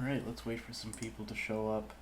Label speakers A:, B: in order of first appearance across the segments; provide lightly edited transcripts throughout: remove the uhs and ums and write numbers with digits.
A: Alright, let's wait for some people to show up.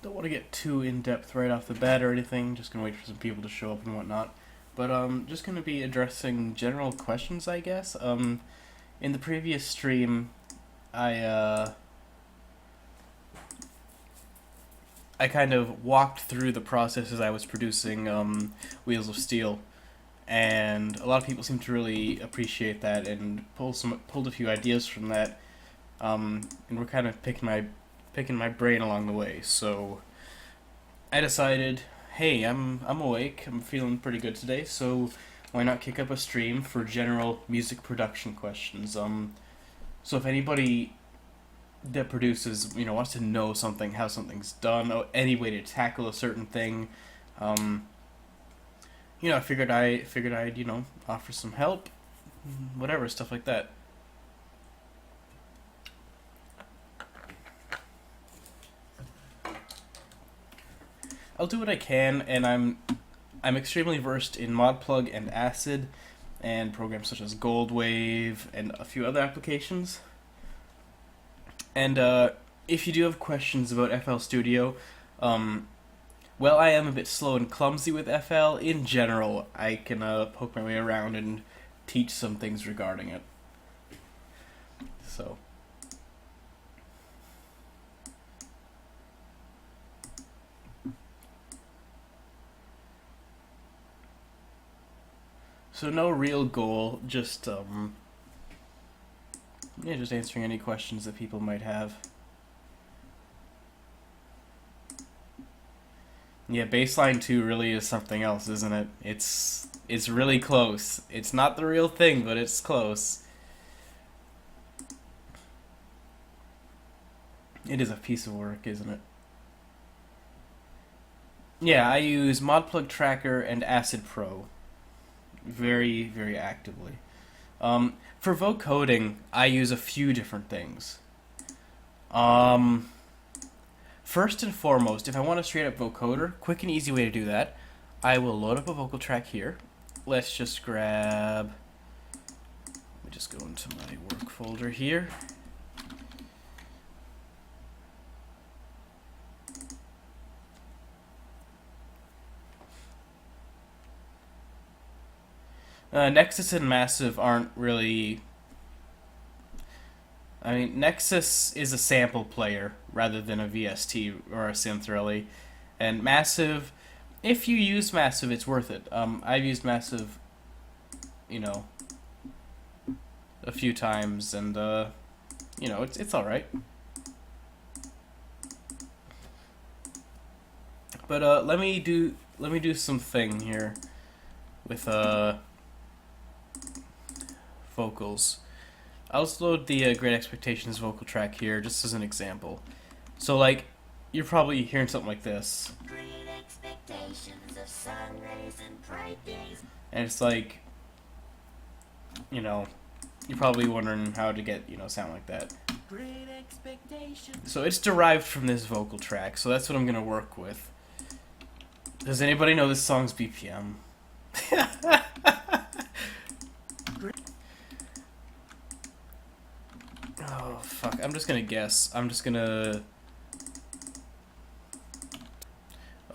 A: Don't want to get too in-depth right off the bat or anything, just gonna wait for some people to show up and whatnot. But just gonna be addressing general questions, I guess. In the previous stream, I kind of walked through the process as I was producing Wheels of Steel, and a lot of people seem to really appreciate that and pulled a few ideas from that, and we're kind of picking my brain along the way. So I decided, hey, I'm awake, I'm feeling pretty good today, so why not kick up a stream for general music production questions? So if anybody that produces, wants to know something, how something's done, or any way to tackle a certain thing, I figured I'd offer some help, whatever, stuff like that. I'll do what I can, and I'm extremely versed in Modplug and Acid, and programs such as Goldwave and a few other applications. And if you do have questions about FL Studio, well, I am a bit slow and clumsy with FL. In general, I can poke my way around and teach some things regarding it. So no real goal, just just answering any questions that people might have. Yeah, baseline 2 really is something else, isn't it? It's really close. It's not the real thing, but it's close. It is a piece of work, isn't it? Yeah, I use Modplug Tracker and Acid Pro very, very actively. For vocoding, I use a few different things. First and foremost, if I want a straight up vocoder, quick and easy way to do that, I will load up a vocal track here. Let's just grab... Let me just go into my work folder here. Nexus and Massive aren't really... I mean, Nexus is a sample player rather than a VST or a synth, really. And Massive, if you use Massive, it's worth it. I've used Massive, a few times, and, it's alright. But, let me do something here with, vocals. I'll just load the Great Expectations vocal track here, just as an example. So, like, you're probably hearing something like this. Great expectations of sun rays and bright days. And it's like, you're probably wondering how to get, sound like that. Great expectations. So it's derived from this vocal track, so that's what I'm going to work with. Does anybody know this song's BPM? Oh, fuck. I'm just gonna guess. Oh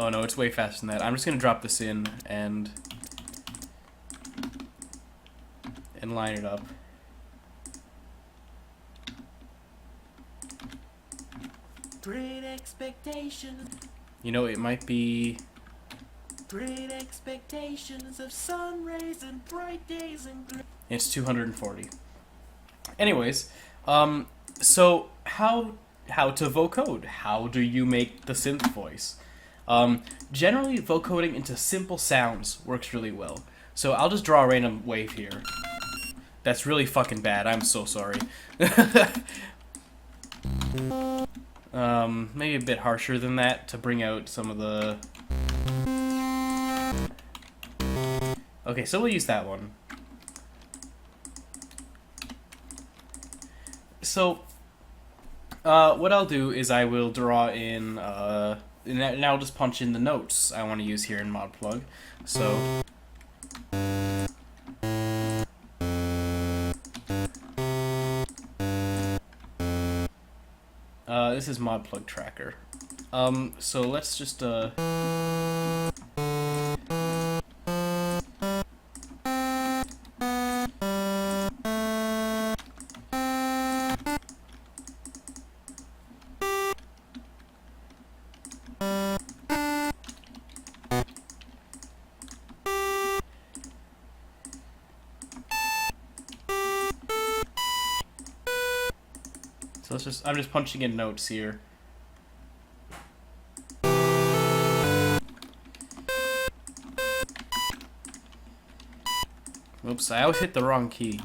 A: no, it's way faster than that. I'm just gonna drop this in and line it up. Great expectations. It might be... Great expectations of sun rays and bright days and... It's 240. Anyways, so how to vocode? How do you make the synth voice? Generally, vocoding into simple sounds works really well. So I'll just draw a random wave here. That's really fucking bad. I'm so sorry. Maybe a bit harsher than that to bring out some of the... Okay, so we'll use that one. So, what I'll do is I will draw in, and I'll just punch in the notes I want to use here in ModPlug. So... this is ModPlug Tracker. So let's just, I'm just punching in notes here. Oops, I always hit the wrong key.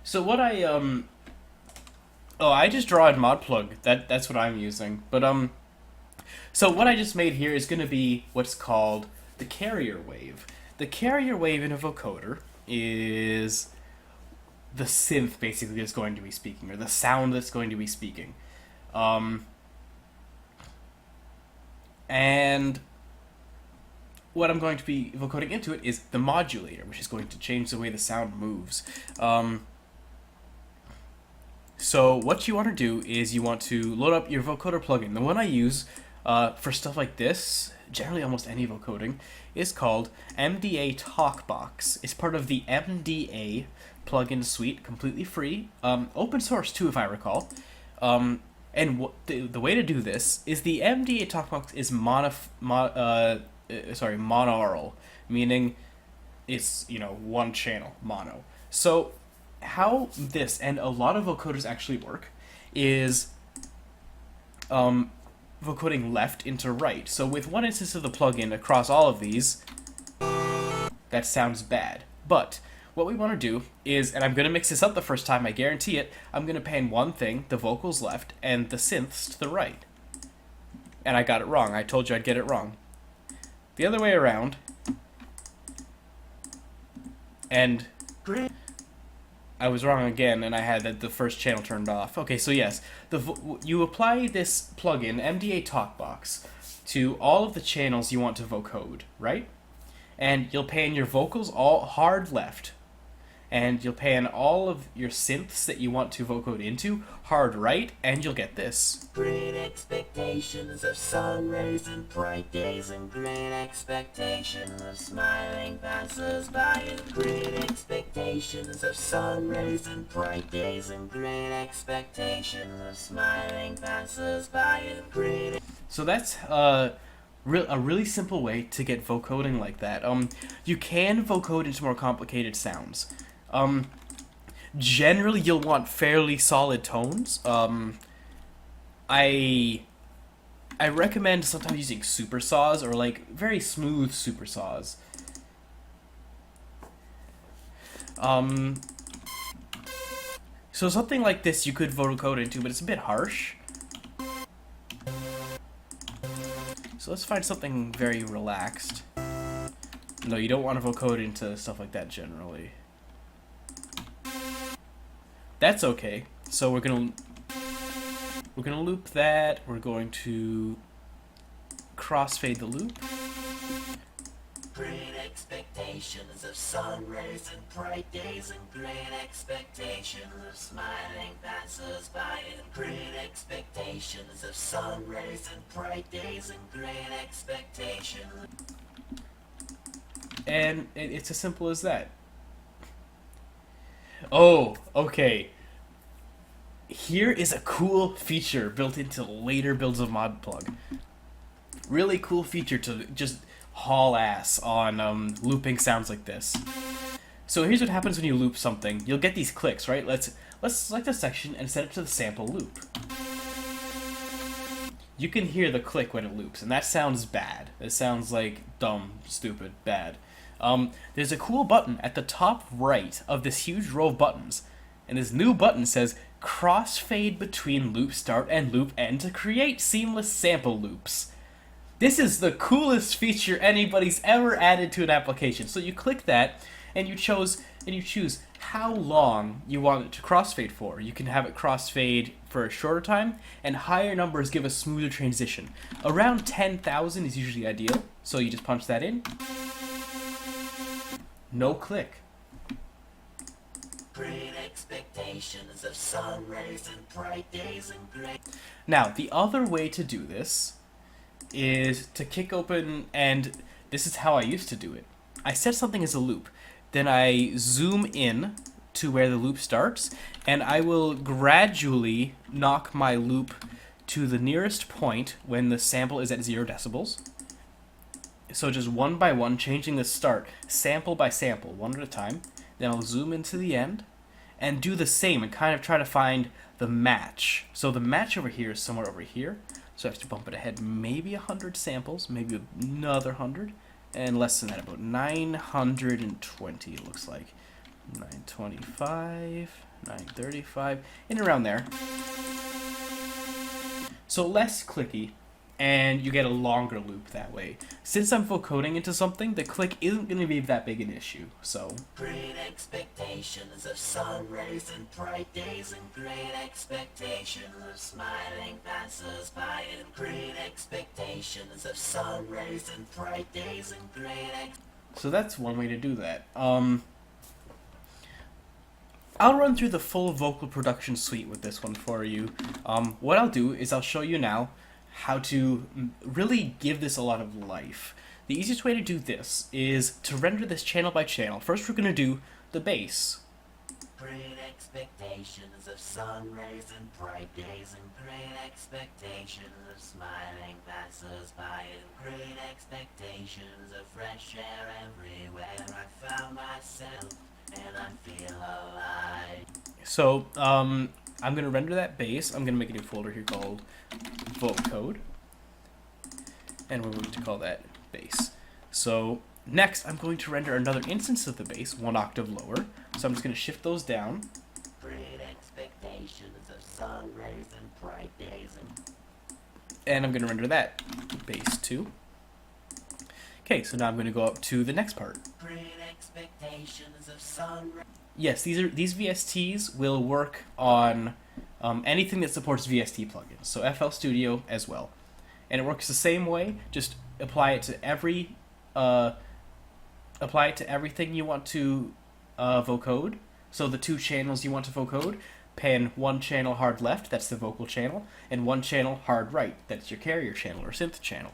A: So what oh, I just draw in ModPlug. That's what I'm using. But so what I just made here is going to be what's called the carrier wave. The carrier wave in a vocoder is the synth basically that's going to be speaking, or the sound that's going to be speaking. And what I'm going to be vocoding into it is the modulator, which is going to change the way the sound moves. So what you want to do is you want to load up your vocoder plugin. The one I use for stuff like this, generally almost any vocoding, is called MDA Talkbox. It's part of the MDA plugin suite, completely free, open source too, if I recall. And the way to do this is the MDA Talkbox is monaural, meaning it's, one channel, mono. So how this and a lot of vocoders actually work is vocoding left into right. So with one instance of the plugin across all of these, that sounds bad. But what we want to do is, and I'm going to mix this up the first time, I guarantee it, I'm going to pan one thing, the vocals left, and the synths to the right. And I got it wrong. I told you I'd get it wrong. The other way around. And I was wrong again, and I had the first channel turned off. Okay, so yes, you apply this plugin, MDA Talkbox, to all of the channels you want to vocode, right? And you'll pan your vocals all hard left, and you'll pan all of your synths that you want to vocode into hard right, and you'll get this.
B: Great expectations of sun rays and bright days, and great expectations of smiling passers-by, and great expectations of sun rays and bright days, and great expectations of smiling passers-by, and great...
A: So that's a really simple way to get vocoding like that. You can vocode into more complicated sounds. Generally, you'll want fairly solid tones. I recommend sometimes using super saws, or like very smooth super saws. So something like this you could vocode into, but it's a bit harsh. So let's find something very relaxed. No, you don't want to vocode into stuff like that generally. That's okay. So we're gonna loop that. We're going to crossfade the loop.
B: Great expectations of sun rays and bright days, and great expectations of smiling passers-by, and great expectations of sun rays and bright days, and great expectations.
A: And it's as simple as that. Oh, okay. Here is a cool feature built into later builds of ModPlug. Really cool feature to just haul ass on looping sounds like this. So here's what happens when you loop something. You'll get these clicks, right? Let's select a section and set it to the sample loop. You can hear the click when it loops, and that sounds bad. It sounds like dumb, stupid, bad. There's a cool button at the top right of this huge row of buttons, and this new button says crossfade between loop start and loop end to create seamless sample loops. This is the coolest feature anybody's ever added to an application. So you click that, and you choose how long you want it to crossfade for. You can have it crossfade for a shorter time, and higher numbers give a smoother transition. Around 10,000 is usually ideal, so you just punch that in. No click.
B: Great expectations of sun rays and bright days and great.
A: Now, the other way to do this is to kick open, and this is how I used to do it. I set something as a loop. Then I zoom in to where the loop starts, and I will gradually knock my loop to the nearest point when the sample is at 0 decibels. So just one by one, changing the start, sample by sample, one at a time. Then I'll zoom into the end, and do the same, and kind of try to find the match. So the match over here is somewhere over here, so I have to bump it ahead maybe 100 samples, maybe another 100. And less than that, about 920 it looks like. 925, 935, and around there. So less clicky, and you get a longer loop that way. Since I'm vocoding into something, the click isn't going to be that big an issue, so.
B: Great expectations of sun rays and bright days and great expectations of smiling passers-by and great expectations of sun rays and bright days and great
A: So that's one way to do that. I'll run through the full vocal production suite with this one for you. What I'll do is I'll show you now how to really give this a lot of life. The easiest way to do this is to render this channel by channel. First we're going to do the bass.
B: Great expectations of sun rays and bright days and great expectations of smiling passers-by and great expectations of fresh air everywhere. I found myself and I feel alive.
A: So, I'm going to render that bass. I'm going to make a new folder here called vocode, and we're going to call that bass. So next I'm going to render another instance of the bass, one octave lower. So I'm just going to shift those down.
B: Great expectations of sun rays and bright days
A: And I'm going to render that bass 2. Okay, so now I'm going to go up to the next part.
B: great expectations of sun rays.
A: Yes, these VSTs will work on anything that supports VST plugins, so FL Studio as well. And it works the same way. Just apply it to everything you want to vocode. So the 2 channels you want to vocode, pan 1 channel hard left, that's the vocal channel, and 1 channel hard right, that's your carrier channel or synth channel.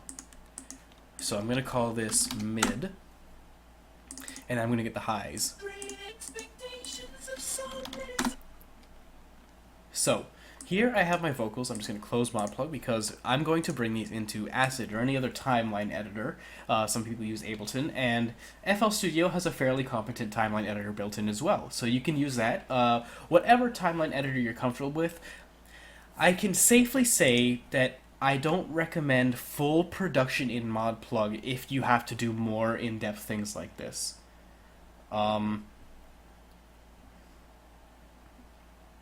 A: So I'm going to call this mid, and I'm going to get the highs.
B: Great expectations of sun rays.
A: So here I have my vocals. I'm just going to close ModPlug because I'm going to bring these into Acid or any other timeline editor. Some people use Ableton, and FL Studio has a fairly competent timeline editor built in as well. So you can use that. Whatever timeline editor you're comfortable with. I can safely say that I don't recommend full production in ModPlug if you have to do more in-depth things like this.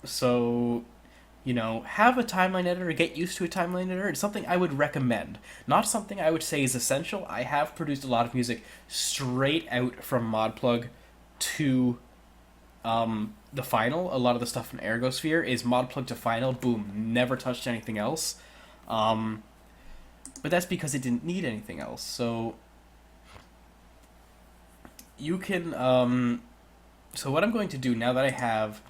A: So, you know, have a timeline editor, get used to a timeline editor. It's something I would recommend. Not something I would say is essential. I have produced a lot of music straight out from ModPlug to the final. A lot of the stuff in Ergosphere is ModPlug to final, boom, never touched anything else. But that's because it didn't need anything else. So you can, so what I'm going to do now that I have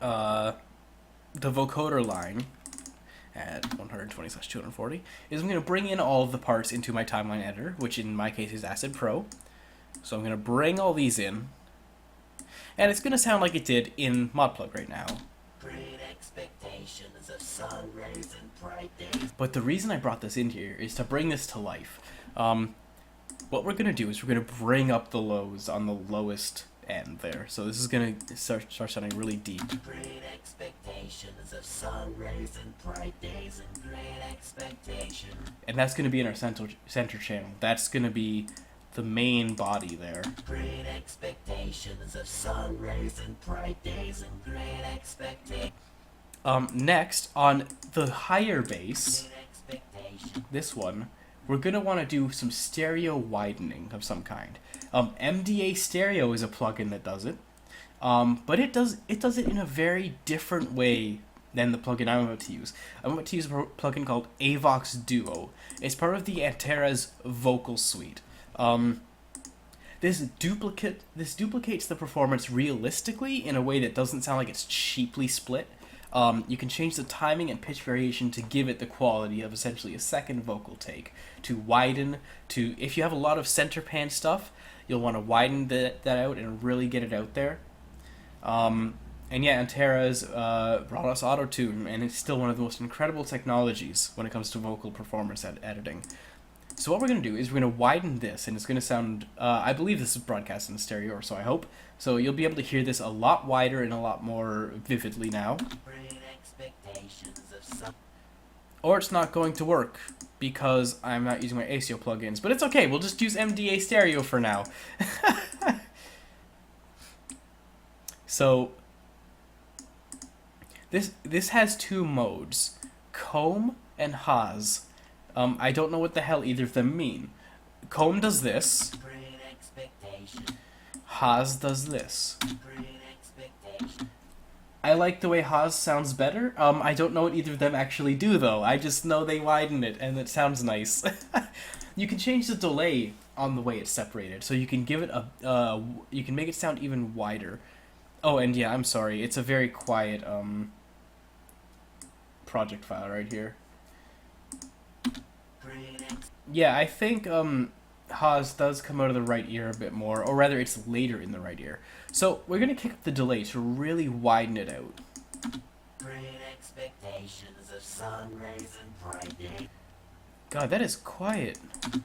A: the vocoder line at 120/240 is I'm going to bring in all of the parts into my timeline editor, which in my case is Acid Pro. So I'm going to bring all these in, and it's going to sound like it did in ModPlug right now.
B: Great expectations of sun rays and bright days.
A: But the reason I brought this in here is to bring this to life. What we're going to do is we're going to bring up the lows on the lowest end there. So this is going to start sounding really deep.
B: Great expectations of sun rays and bright days and great expectations.
A: And that's going to be in our center channel. That's going to be the main body there.
B: Great expectations of sun rays and bright days and great expectations.
A: Next, on the higher bass, this one, we're going to want to do some stereo widening of some kind. MDA Stereo is a plugin that does it, but it does it in a very different way than the plugin I'm about to use. I'm about to use a plugin called Avox Duo. It's part of the Antera's vocal suite. This duplicates the performance realistically in a way that doesn't sound like it's cheaply split. You can change the timing and pitch variation to give it the quality of essentially a second vocal take. To widen, if you have a lot of center pan stuff, you'll want to widen that out and really get it out there. And yeah, Antera's brought us Auto-Tune, and it's still one of the most incredible technologies when it comes to vocal performance editing. So what we're going to do is we're going to widen this, and it's going to sound, I believe this is broadcast in stereo, or so I hope. So you'll be able to hear this a lot wider and a lot more vividly now. Or it's not going to work, because I'm not using my ASIO plugins. But it's okay, we'll just use MDA Stereo for now. So, this has two modes, comb and Haas. I don't know what the hell either of them mean. Comb does this. Haas does this. I like the way Haas sounds better. I don't know what either of them actually do, though. I just know they widen it, and it sounds nice. You can change the delay on the way it's separated, so you can give it you can make it sound even wider. Oh, and yeah, I'm sorry. It's a very quiet project file right here. Yeah, I think Haas does come out of the right ear a bit more, or rather it's later in the right ear. So we're going to kick up the delay to really widen it out.
B: Great expectations of sun rays and bright days.
A: God, that is quiet.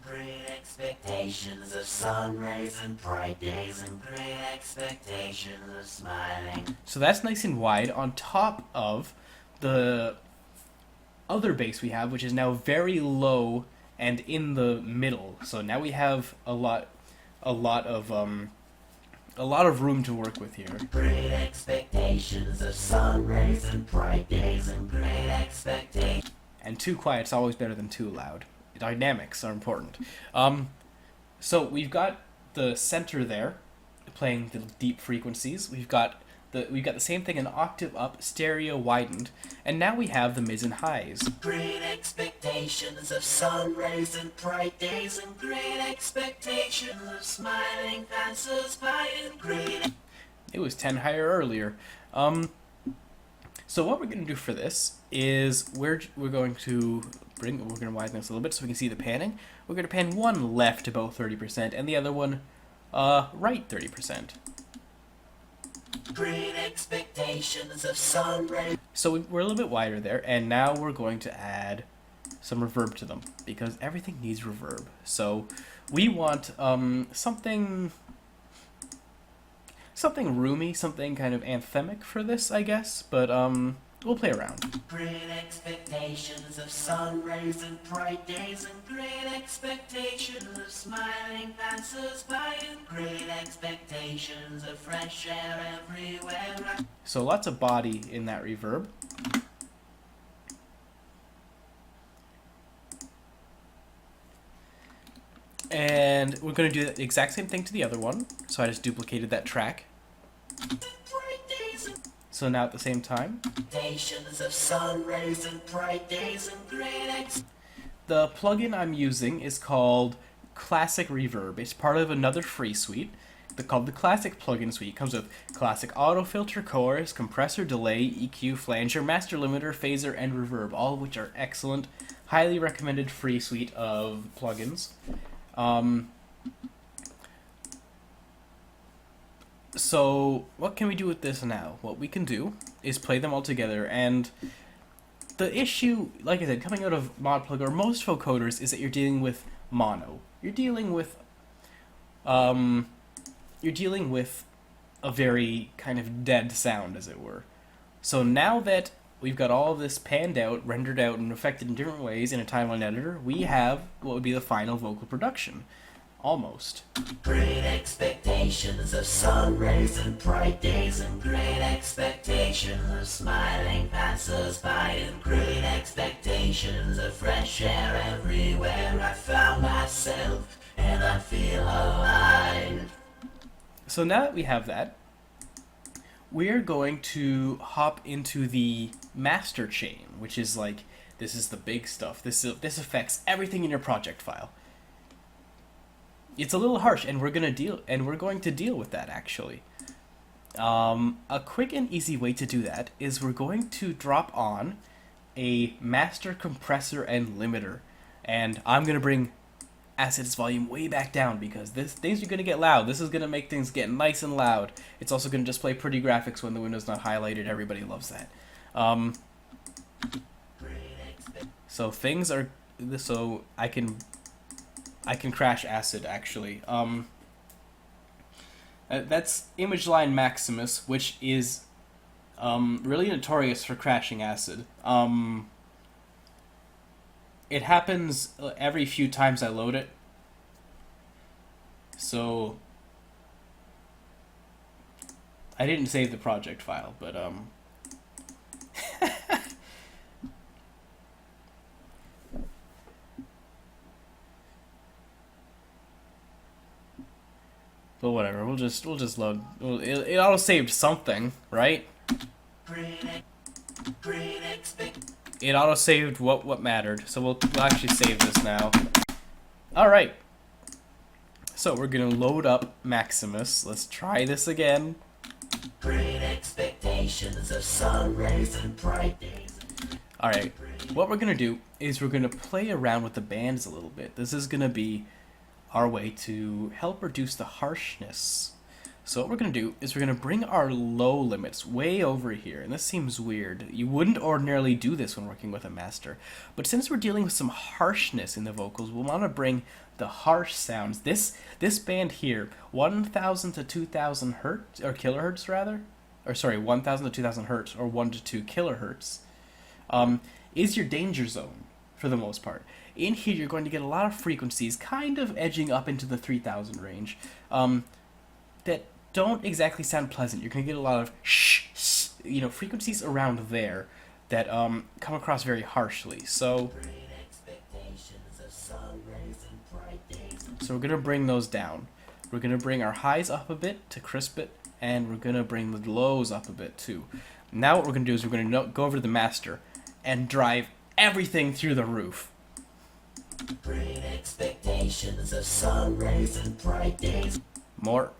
B: Great expectations of sun rays and bright days and great expectations of smiling.
A: So that's nice and wide on top of the other bass we have, which is now very low and in the middle. So now we have a lot of room to work with here.
B: Great expectations of sun rays and bright days and great expectations.
A: And too quiet's always better than too loud. Dynamics are important. So we've got the center there, playing the deep frequencies. We've got the same thing an octave up, stereo widened, and now we have the mids and highs.
B: Great expectations of sun rays and bright days and great expectations of smiling passers-by and great.
A: It was 10 higher earlier. So what we're going to do for this is we're going to widen this a little bit so we can see the panning. We're going to pan one left about 30% and the other one right 30%.
B: Great expectations of sun rays.
A: So we're a little bit wider there, and now we're going to add some reverb to them because everything needs reverb. So we want something roomy, something kind of anthemic for this, I guess, but we'll play around.
B: Great expectations of sun rays and bright days and great expectations of smiling passers-by and great expectations of fresh air everywhere.
A: So lots of body in that reverb. And we're going to do the exact same thing to the other one. So I just duplicated that track. So now at the same time,
B: Of sun rays and bright days and great
A: the plugin I'm using is called Classic Reverb. It's part of another free suite called the Classic Plugin Suite. It comes with Classic Auto Filter, Chorus, Compressor, Delay, EQ, Flanger, Master Limiter, Phaser, and Reverb, all of which are excellent, highly recommended free suite of plugins. So what can we do with this now? What we can do is play them all together, and the issue, like I said, coming out of Modplug or most vocoders is that you're dealing with mono. You're dealing with a very kind of dead sound, as it were. So now that we've got all of this panned out, rendered out, and affected in different ways in a timeline editor, we have what would be the final vocal production. Almost.
B: Great expectations of sun rays and bright days, and great expectations of smiling passers-by, and great expectations of fresh air everywhere. I found myself, and I feel alive.
A: So now that we have that, we're going to hop into the master chain, which is like, this is the big stuff. This affects everything in your project file. It's a little harsh, and we're going to deal with that, actually. A quick and easy way to do that is we're going to drop on a master compressor and limiter, and I'm going to bring Acid's volume way back down because things are going to get loud. This is going to make things get nice and loud. It's also going to display pretty graphics when the window's not highlighted. Everybody loves that. So things are... So I can crash Acid, actually. That's Image Line Maximus, which is really notorious for crashing Acid. It happens every few times I load it. So I didn't save the project file, but but whatever. We'll just load. It auto saved something, right? It auto saved what mattered. So we'll actually save this now. All right. So we're gonna load up Maximus. Let's try this again.
B: Great expectations of sun rays and bright days.
A: All right. What we're gonna do is we're gonna play around with the bands a little bit. This is gonna be our way to help reduce the harshness. So what we're going to do is we're going to bring our low limits way over here. And this seems weird. You wouldn't ordinarily do this when working with a master. But since we're dealing with some harshness in the vocals, we'll want to bring the harsh sounds. This band here, 1000 to 2000 hertz, or kilohertz rather. Or sorry, 1000 to 2000 hertz, or 1 to 2 kilohertz, is your danger zone for the most part. In here, you're going to get a lot of frequencies, kind of edging up into the 3000 range, that don't exactly sound pleasant. You're going to get a lot of frequencies around there that come across very harshly. So we're going to bring those down. We're going to bring our highs up a bit to crisp it, and we're going to bring the lows up a bit too. Now what we're going to do is we're going to go over to the master and drive everything through the roof.
B: Great expectations of sun rays and bright days.
A: More.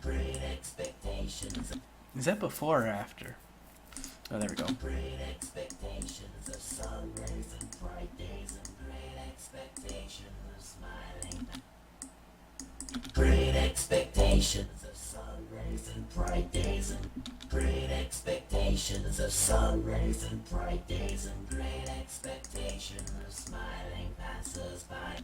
B: Great expectations.
A: Is that before or after? Oh, there we go.
B: Great expectations of sun rays and bright days, and great expectations of smiling. Great expectations of sun rays and bright days, and great expectations of sun rays and bright days, and great expectations of smiling passers-by.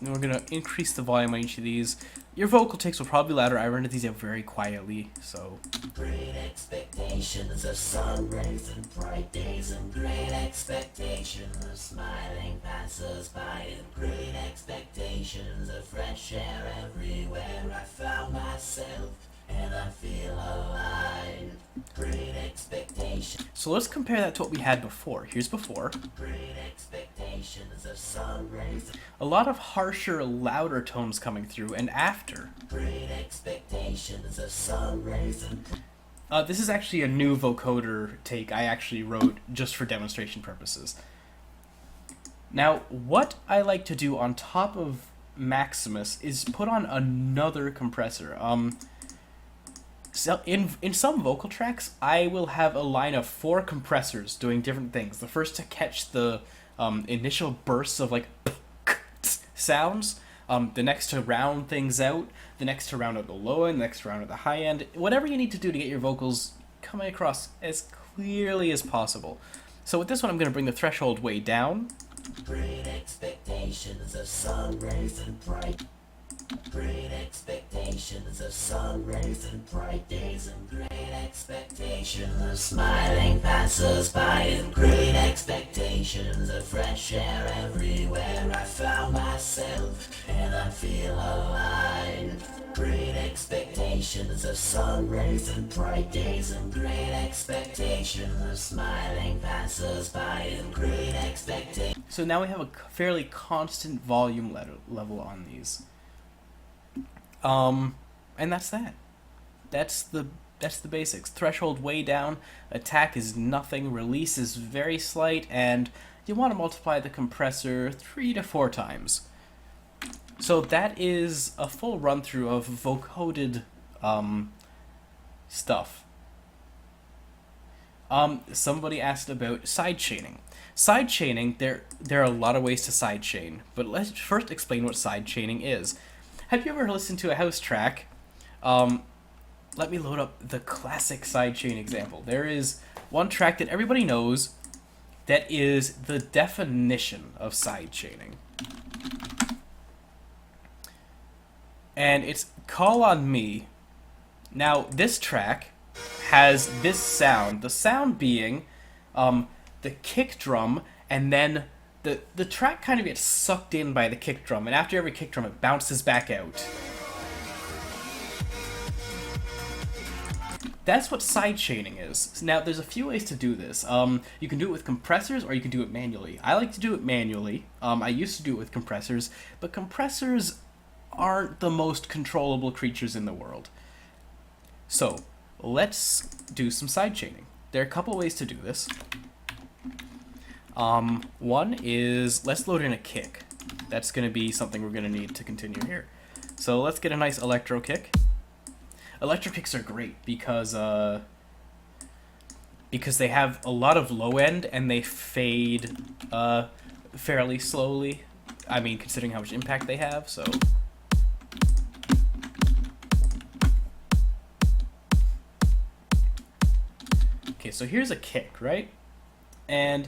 A: And we're going to increase the volume on each of these. Your vocal takes will probably be louder. I rendered these out very quietly, so...
B: Great expectations of sun rays and bright days, and great expectations of smiling passers-by, and great expectations of fresh air everywhere. I found myself, and I feel alive. Great expectations.
A: So let's compare that to what we had before. Here's before.
B: Great expectations of sun rays.
A: A lot of harsher, louder tones coming through, and after.
B: Great expectations of sun rays.
A: This is actually a new vocoder take I actually wrote just for demonstration purposes. Now, what I like to do on top of Maximus is put on another compressor. So in some vocal tracks, I will have a line of 4 compressors doing different things. The first to catch the initial bursts of like sounds, the next to round things out, the next to round out the low end, the next to round out the high end, whatever you need to do to get your vocals coming across as clearly as possible. So with this one, I'm going to bring the threshold way down.
B: Great expectations of sun rays and bright. Great expectations of sun rays and bright days, and great expectations of smiling passers-by, and great expectations of fresh air everywhere. I found myself and I feel alive. Great expectations of sun rays and bright days, and great expectations of smiling passers-by, and great expectations.
A: So now we have a fairly constant volume level on these. And that's that. That's the basics. Threshold way down, attack is nothing, release is very slight, and you want to multiply the compressor 3 to 4 times. So that is a full run through of vocoded stuff. Somebody asked about sidechaining. Sidechaining, there are a lot of ways to sidechain, but let's first explain what sidechaining is. Have you ever listened to a house track? Let me load up the classic sidechain example. There is one track that everybody knows that is the definition of sidechaining. And it's Call on Me. Now, this track has this sound. The sound being the kick drum, and then the track kind of gets sucked in by the kick drum, and after every kick drum it bounces back out. That's what sidechaining is. Now there's a few ways to do this. You can do it with compressors or you can do it manually. I like to do it manually. I used to do it with compressors, but compressors aren't the most controllable creatures in the world. So let's do some sidechaining. There are a couple ways to do this. One is, let's load in a kick. That's going to be something we're going to need to continue here. So let's get a nice electro kick. Electro kicks are great because they have a lot of low end and they fade fairly slowly. I mean, considering how much impact they have, so. Okay, so here's a kick, right? And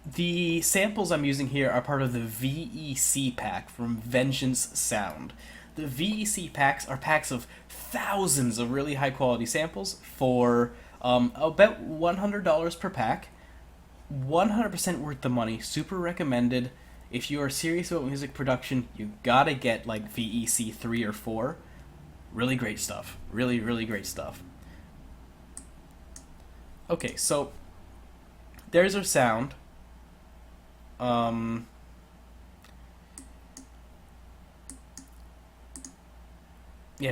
A: the samples I'm using here are part of the VEC pack from Vengeance Sound. The VEC packs are packs of thousands of really high quality samples for about $100 per pack. 100% worth the money, super recommended. If you are serious about music production, you gotta get like VEC 3 or 4. Really great stuff. Really, really great stuff. Okay, so there's our sound. Yeah,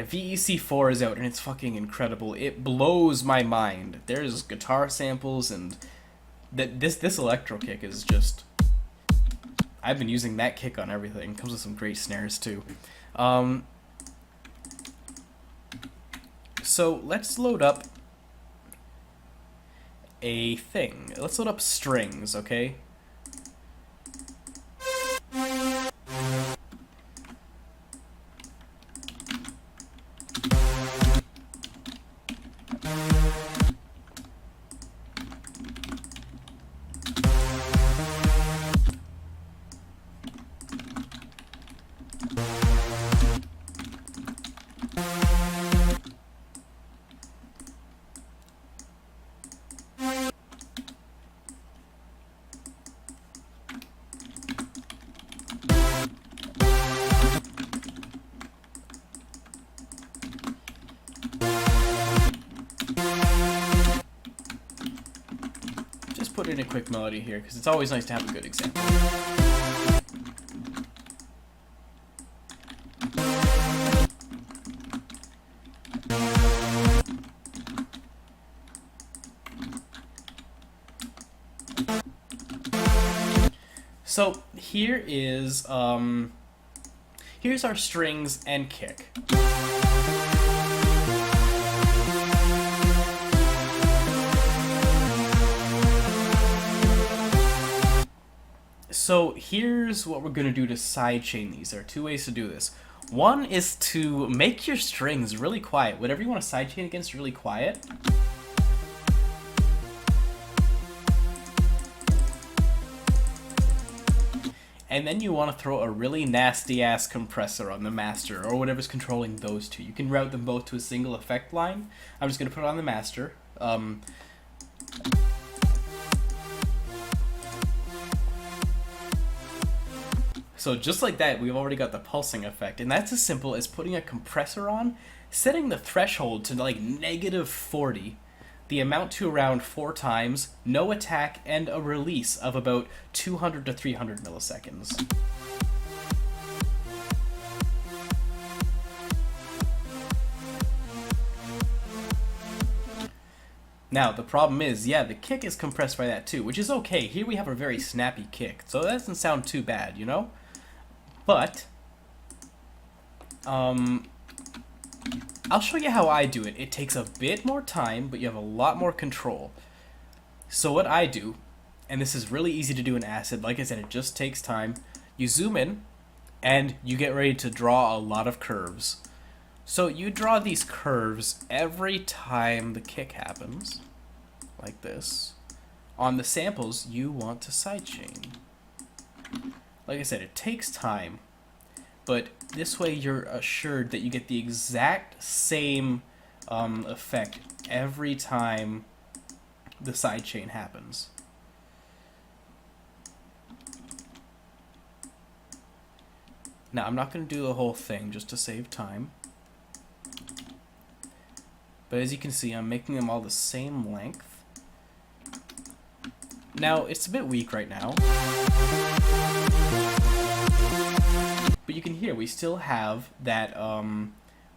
A: VEC 4 is out and it's fucking incredible. It blows my mind. There's guitar samples and this electro kick is just. I've been using that kick on everything. Comes with some great snares too. So let's load up a thing. Let's load up strings, okay? Put in a quick melody here because it's always nice to have a good example. So here is here's our strings and kick. So here's what we're going to do to sidechain these. There are two ways to do this. One is to make your strings really quiet. Whatever you want to sidechain against really quiet. And then you want to throw a really nasty ass compressor on the master, or whatever's controlling those two. You can route them both to a single effect line. I'm just going to put it on the master. So just like that, we've already got the pulsing effect, and that's as simple as putting a compressor on, setting the threshold to like -40, the amount to around 4 times, no attack, and a release of about 200 to 300 milliseconds. Now, the problem is, yeah, the kick is compressed by that too, which is okay. Here we have a very snappy kick, so that doesn't sound too bad, you know? But, I'll show you how I do it. It takes a bit more time, but you have a lot more control. So what I do, and this is really easy to do in Acid, like I said, it just takes time. You zoom in, and you get ready to draw a lot of curves. So you draw these curves every time the kick happens, like this. On the samples, you want to sidechain. Like I said, it takes time, but this way you're assured that you get the exact same effect every time the sidechain happens. Now, I'm not going to do the whole thing just to save time. But as you can see, I'm making them all the same length. Now, it's a bit weak right now. But you can hear we still have that,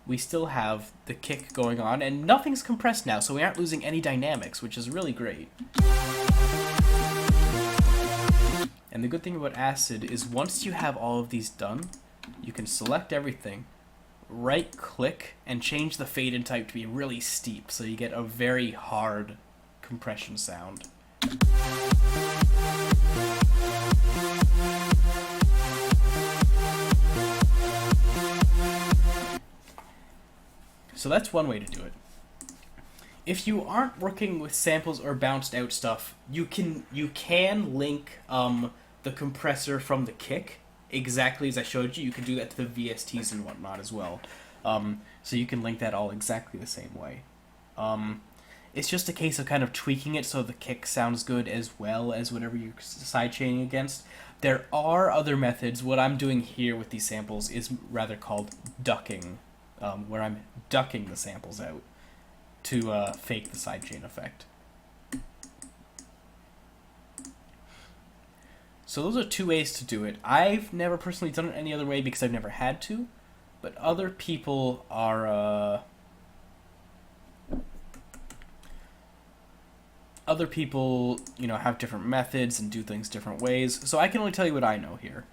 A: we still have the kick going on, and nothing's compressed now, so we aren't losing any dynamics, which is really great. And the good thing about Acid is once you have all of these done, you can select everything, right-click, and change the fade-in type to be really steep, so you get a very hard compression sound. So that's one way to do it. If you aren't working with samples or bounced out stuff, you can link the compressor from the kick exactly as I showed you. You can do that to the VSTs and whatnot as well. So you can link that all exactly the same way. It's just a case of kind of tweaking it so the kick sounds good as well as whatever you're sidechaining against. There are other methods. What I'm doing here with these samples is rather called ducking, where I'm ducking the samples out to fake the sidechain effect. So those are two ways to do it. I've never personally done it any other way because I've never had to, but other people are you know, have different methods and do things different ways. So I can only tell you what I know here.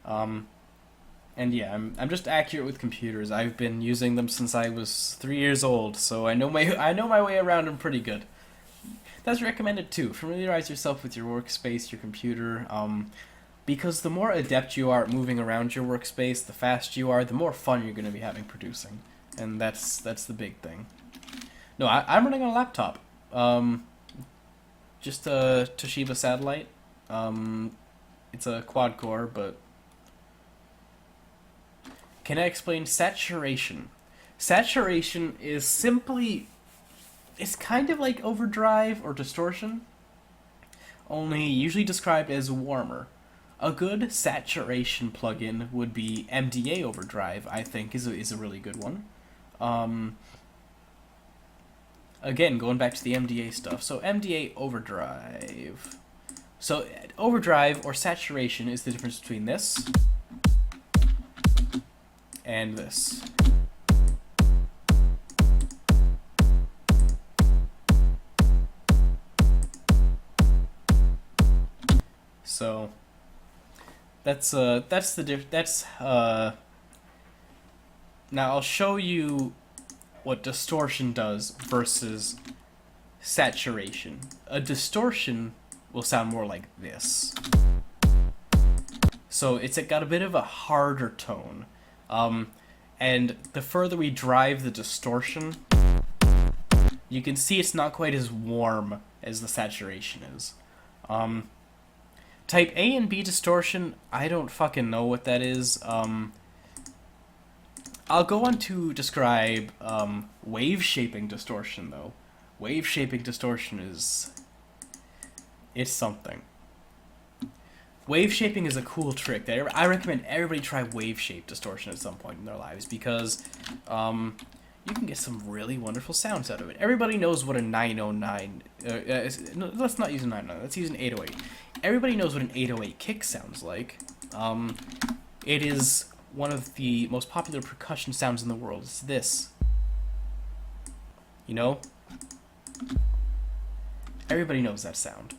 A: And yeah, I'm just accurate with computers. I've been using them since I was 3 years old, so I know my way around them pretty good. That's recommended too. Familiarize yourself with your workspace, your computer, because the more adept you are at moving around your workspace, the faster you are, the more fun you're going to be having producing, and that's the big thing. No, I'm running on a laptop, just a Toshiba satellite. It's a quad core, but can I explain saturation? Saturation is simply, it's kind of like overdrive or distortion, only usually described as warmer. A good saturation plugin would be MDA Overdrive, I think, is a really good one. Again, going back to the MDA stuff. So MDA Overdrive. So overdrive or saturation is the difference between this and this. So now I'll show you what distortion does versus saturation. A distortion will sound more like this. So it's got a bit of a harder tone. And the further we drive the distortion, you can see it's not quite as warm as the saturation is. Type A and B distortion, I don't fucking know what that is. I'll go on to describe wave shaping distortion, though. Wave shaping distortion is... it's something. Wave shaping is a cool trick that I recommend everybody try wave shape distortion at some point in their lives, because you can get some really wonderful sounds out of it. Everybody knows what a 909... no, let's not use a 909, let's use an 808. Everybody knows what an 808 kick sounds like. It is one of the most popular percussion sounds in the world. It's this. You know? Everybody knows that sound.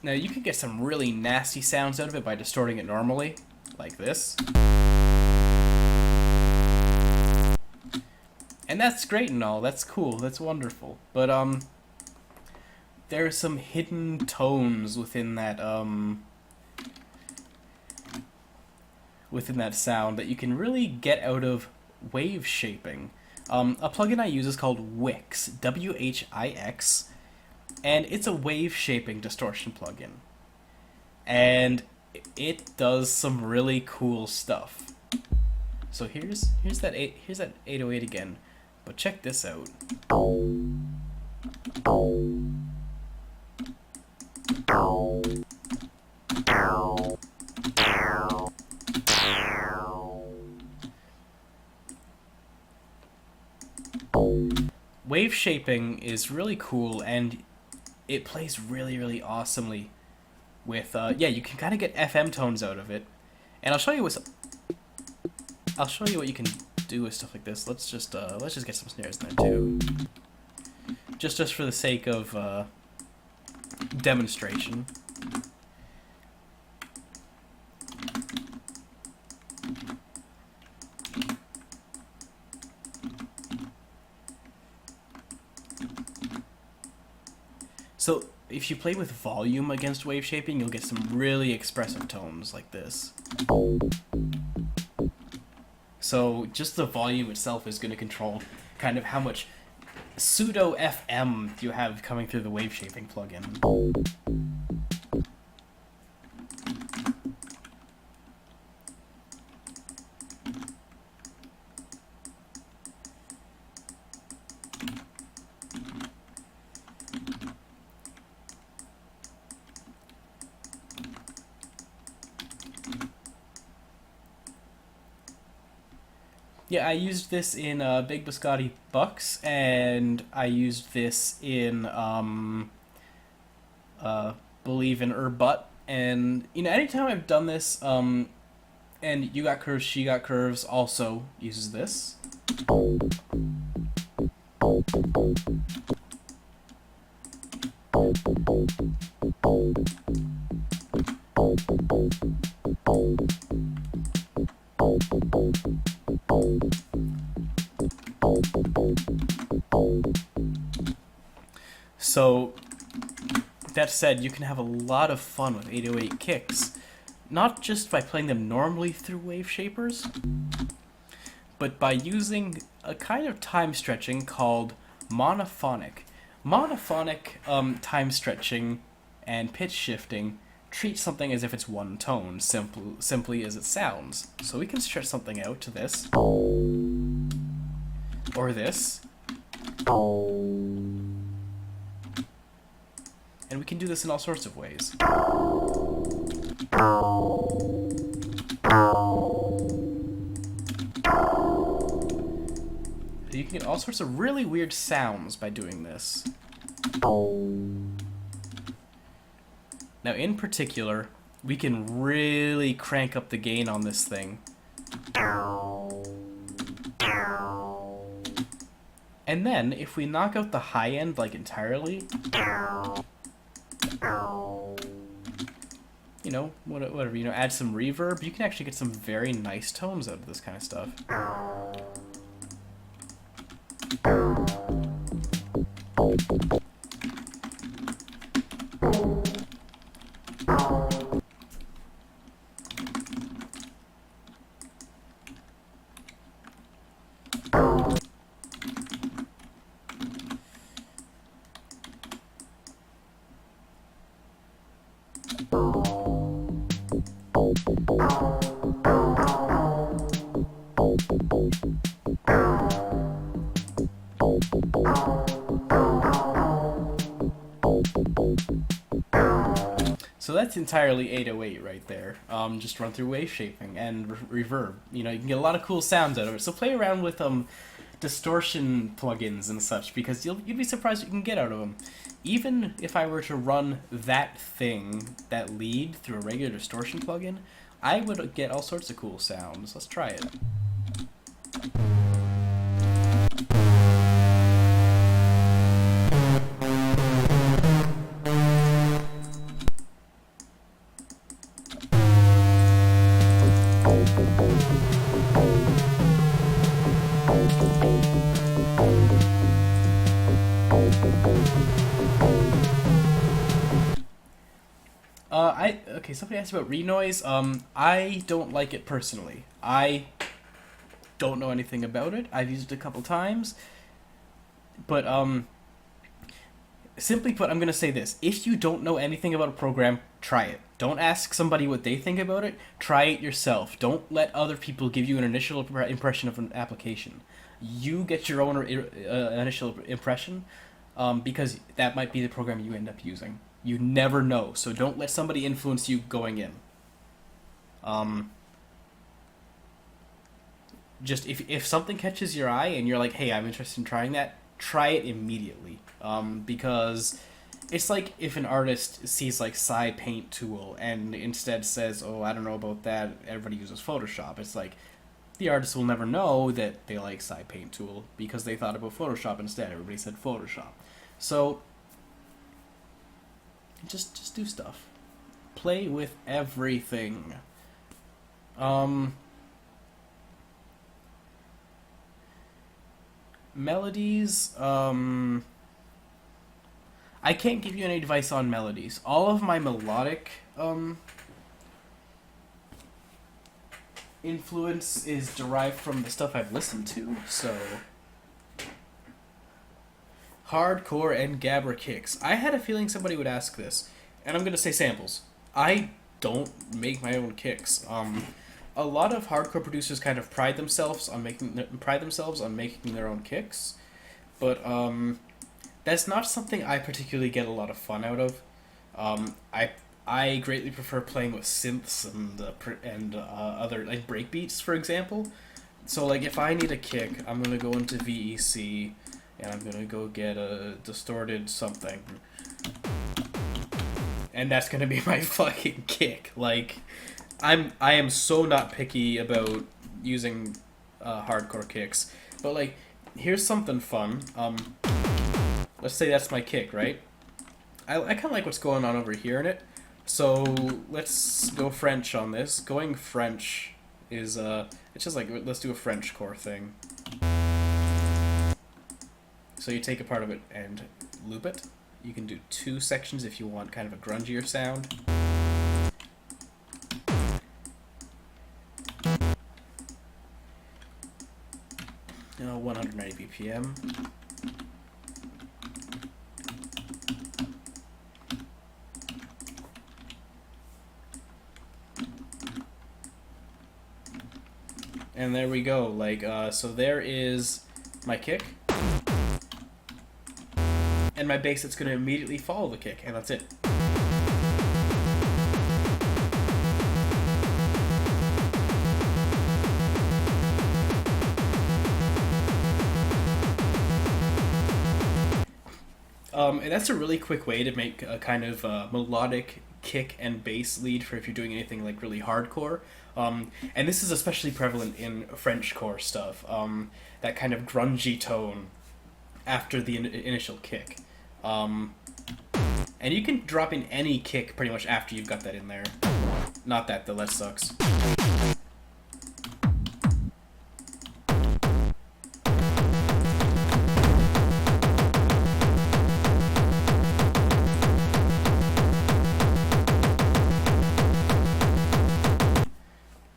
A: Now, you can get some really nasty sounds out of it by distorting it normally, like this. And that's great and all, that's cool, that's wonderful. But, there are some hidden tones within that sound that you can really get out of wave shaping. A plugin I use is called Wix, W-H-I-X, and it's a wave shaping distortion plugin. And it does some really cool stuff. So here's that 808 again, but check this out. Wave shaping is really cool, and it plays really, really awesomely with, yeah, you can kind of get FM tones out of it. And I'll show you what you can do with stuff like this. Let's just get some snares in there too. Just for the sake of demonstration. So, if you play with volume against wave shaping, you'll get some really expressive tones like this. So, just the volume itself is going to control kind of how much pseudo FM you have coming through the wave shaping plugin. Yeah, I used this in Big Biscotti Bucks, and I used this in Believe in Butt, and you know, anytime I've done this, and You Got Curves, She Got Curves also uses this. So, that said, you can have a lot of fun with 808 kicks, not just by playing them normally through wave shapers, but by using a kind of time stretching called monophonic. Monophonic time stretching and pitch shifting treats something as if it's one tone, simply as it sounds. So we can stretch something out to this, or this, and we can do this in all sorts of ways. You can get all sorts of really weird sounds by doing this. Now, in particular, we can really crank up the gain on this thing. And then, if we knock out the high end, like, entirely, you know, whatever, you know, add some reverb, you can actually get some very nice tones out of this kind of stuff. So that's entirely 808 right there. Just run through wave shaping and reverb. You know, you can get a lot of cool sounds out of it. So play around with distortion plugins and such, because you'd be surprised what you can get out of them. Even if I were to run that thing, that lead, through a regular distortion plugin, I would get all sorts of cool sounds. Let's try it. Okay, somebody asked about renoise. I don't like it personally. I don't know anything about it. I've used it a couple times, but simply put, I'm gonna say this: if you don't know anything about a program, try it. Don't ask somebody what they think about it. Try it yourself. Don't let other people give you an initial impression of an application. You get your own initial impression, because that might be the program you end up using. You never know, so don't let somebody influence you going in. Just if something catches your eye and you're like, hey, I'm interested in trying that, try it immediately. Because it's like if an artist sees like Psy Paint tool and instead says, oh, I don't know about that, everybody uses Photoshop. It's like the artist will never know that they like Psy Paint tool because they thought about Photoshop instead. Everybody said Photoshop. So just do stuff. Play with everything. Melodies, I can't give you any advice on melodies. All of my melodic influence is derived from the stuff I've listened to, so hardcore and gabber kicks. I had a feeling somebody would ask this, and I'm gonna say samples. I don't make my own kicks. A lot of hardcore producers kind of pride themselves on making their own kicks, but that's not something I particularly get a lot of fun out of. I greatly prefer playing with synths and other like breakbeats, for example. So like if I need a kick, I'm gonna go into VEC and I'm gonna go get a distorted something, and that's gonna be my fucking kick. Like I am so not picky about using hardcore kicks, but like here's something fun. Let's say that's my kick, right? I kind of like what's going on over here in it, so let's go French on this. Going French is it's just like, let's do a French core thing. So you take a part of it and loop it. You can do 2 sections if you want kind of a grungier sound. 190 BPM. And there we go. Like, so there is my kick. And my bass that's going to immediately follow the kick, and that's it. And that's a really quick way to make a kind of melodic kick and bass lead for if you're doing anything like really hardcore. And this is especially prevalent in Frenchcore stuff, that kind of grungy tone after the initial kick. And you can drop in any kick pretty much after you've got that in there. Not that, the less sucks.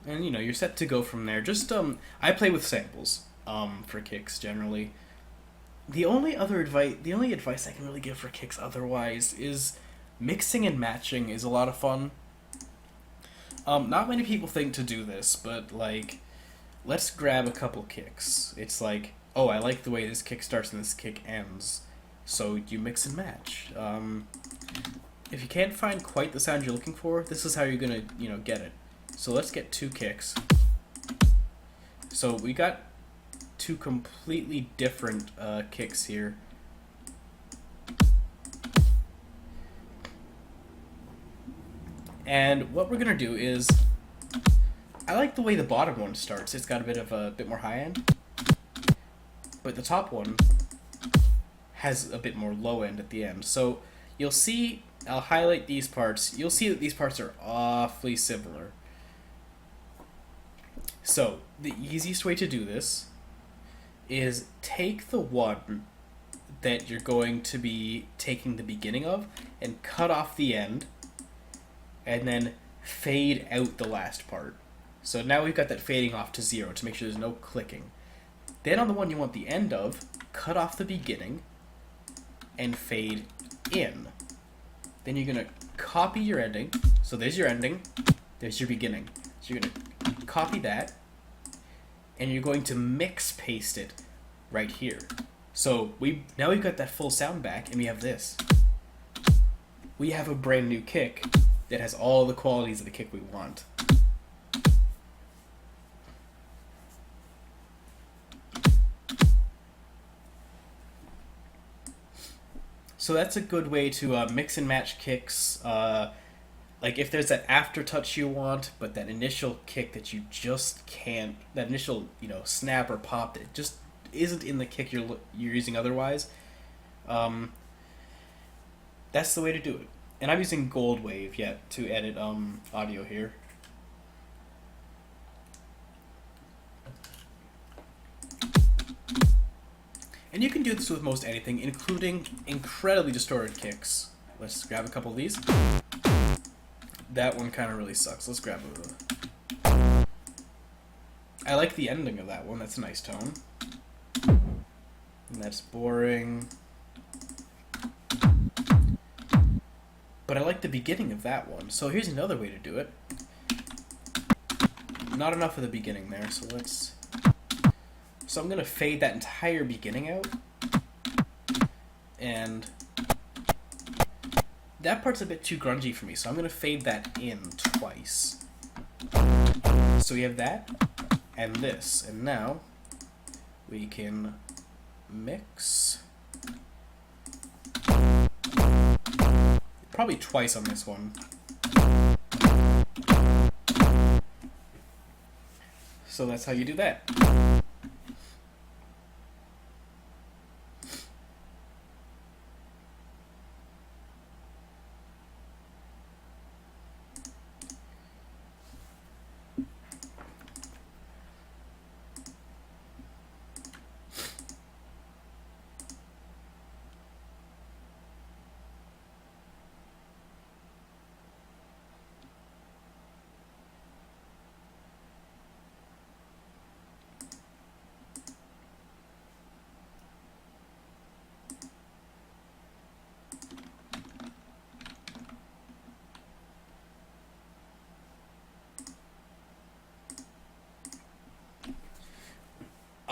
A: And you know, you're set to go from there. Just I play with samples for kicks generally. The only advice I can really give for kicks otherwise is Mixing and matching is a lot of fun. Not many people think to do this, but like, let's grab a couple kicks. It's like, oh, I like the way this kick starts and this kick ends, so you mix and match. If you can't find quite the sound you're looking for, this is how you're gonna, get it. So let's get two kicks. So we got two completely different kicks here. And what we're gonna do is, I like the way the bottom one starts. It's got a bit more high end, but the top one has a bit more low end at the end. So you'll see, I'll highlight these parts. You'll see that these parts are awfully similar. So the easiest way to do this is take the one that you're going to be taking the beginning of and cut off the end, and then fade out the last part. So now we've got that fading off to 0 to make sure there's no clicking. Then on the one you want the end of, cut off the beginning and fade in. Then you're going to copy your ending. So there's your ending, there's your beginning. So you're going to copy that, and you're going to mix paste it right here. So now we've got that full sound back, and we have this. We have a brand new kick that has all the qualities of the kick we want. So that's a good way to mix and match kicks. Like if there's that aftertouch you want, but that initial kick that you just can't, that initial snap or pop that just isn't in the kick you're using otherwise. That's the way to do it. And I'm using Gold Wave yet to edit audio here. And you can do this with most anything, including incredibly distorted kicks. Let's grab a couple of these. That one kind of really sucks. Let's grab a... I like the ending of that one. That's a nice tone. And that's boring. But I like the beginning of that one. So here's another way to do it. Not enough of the beginning there, so let's... So I'm going to fade that entire beginning out. And that part's a bit too grungy for me, so I'm going to fade that in twice. So we have that and this. And now we can mix. Probably twice on this one. So that's how you do that.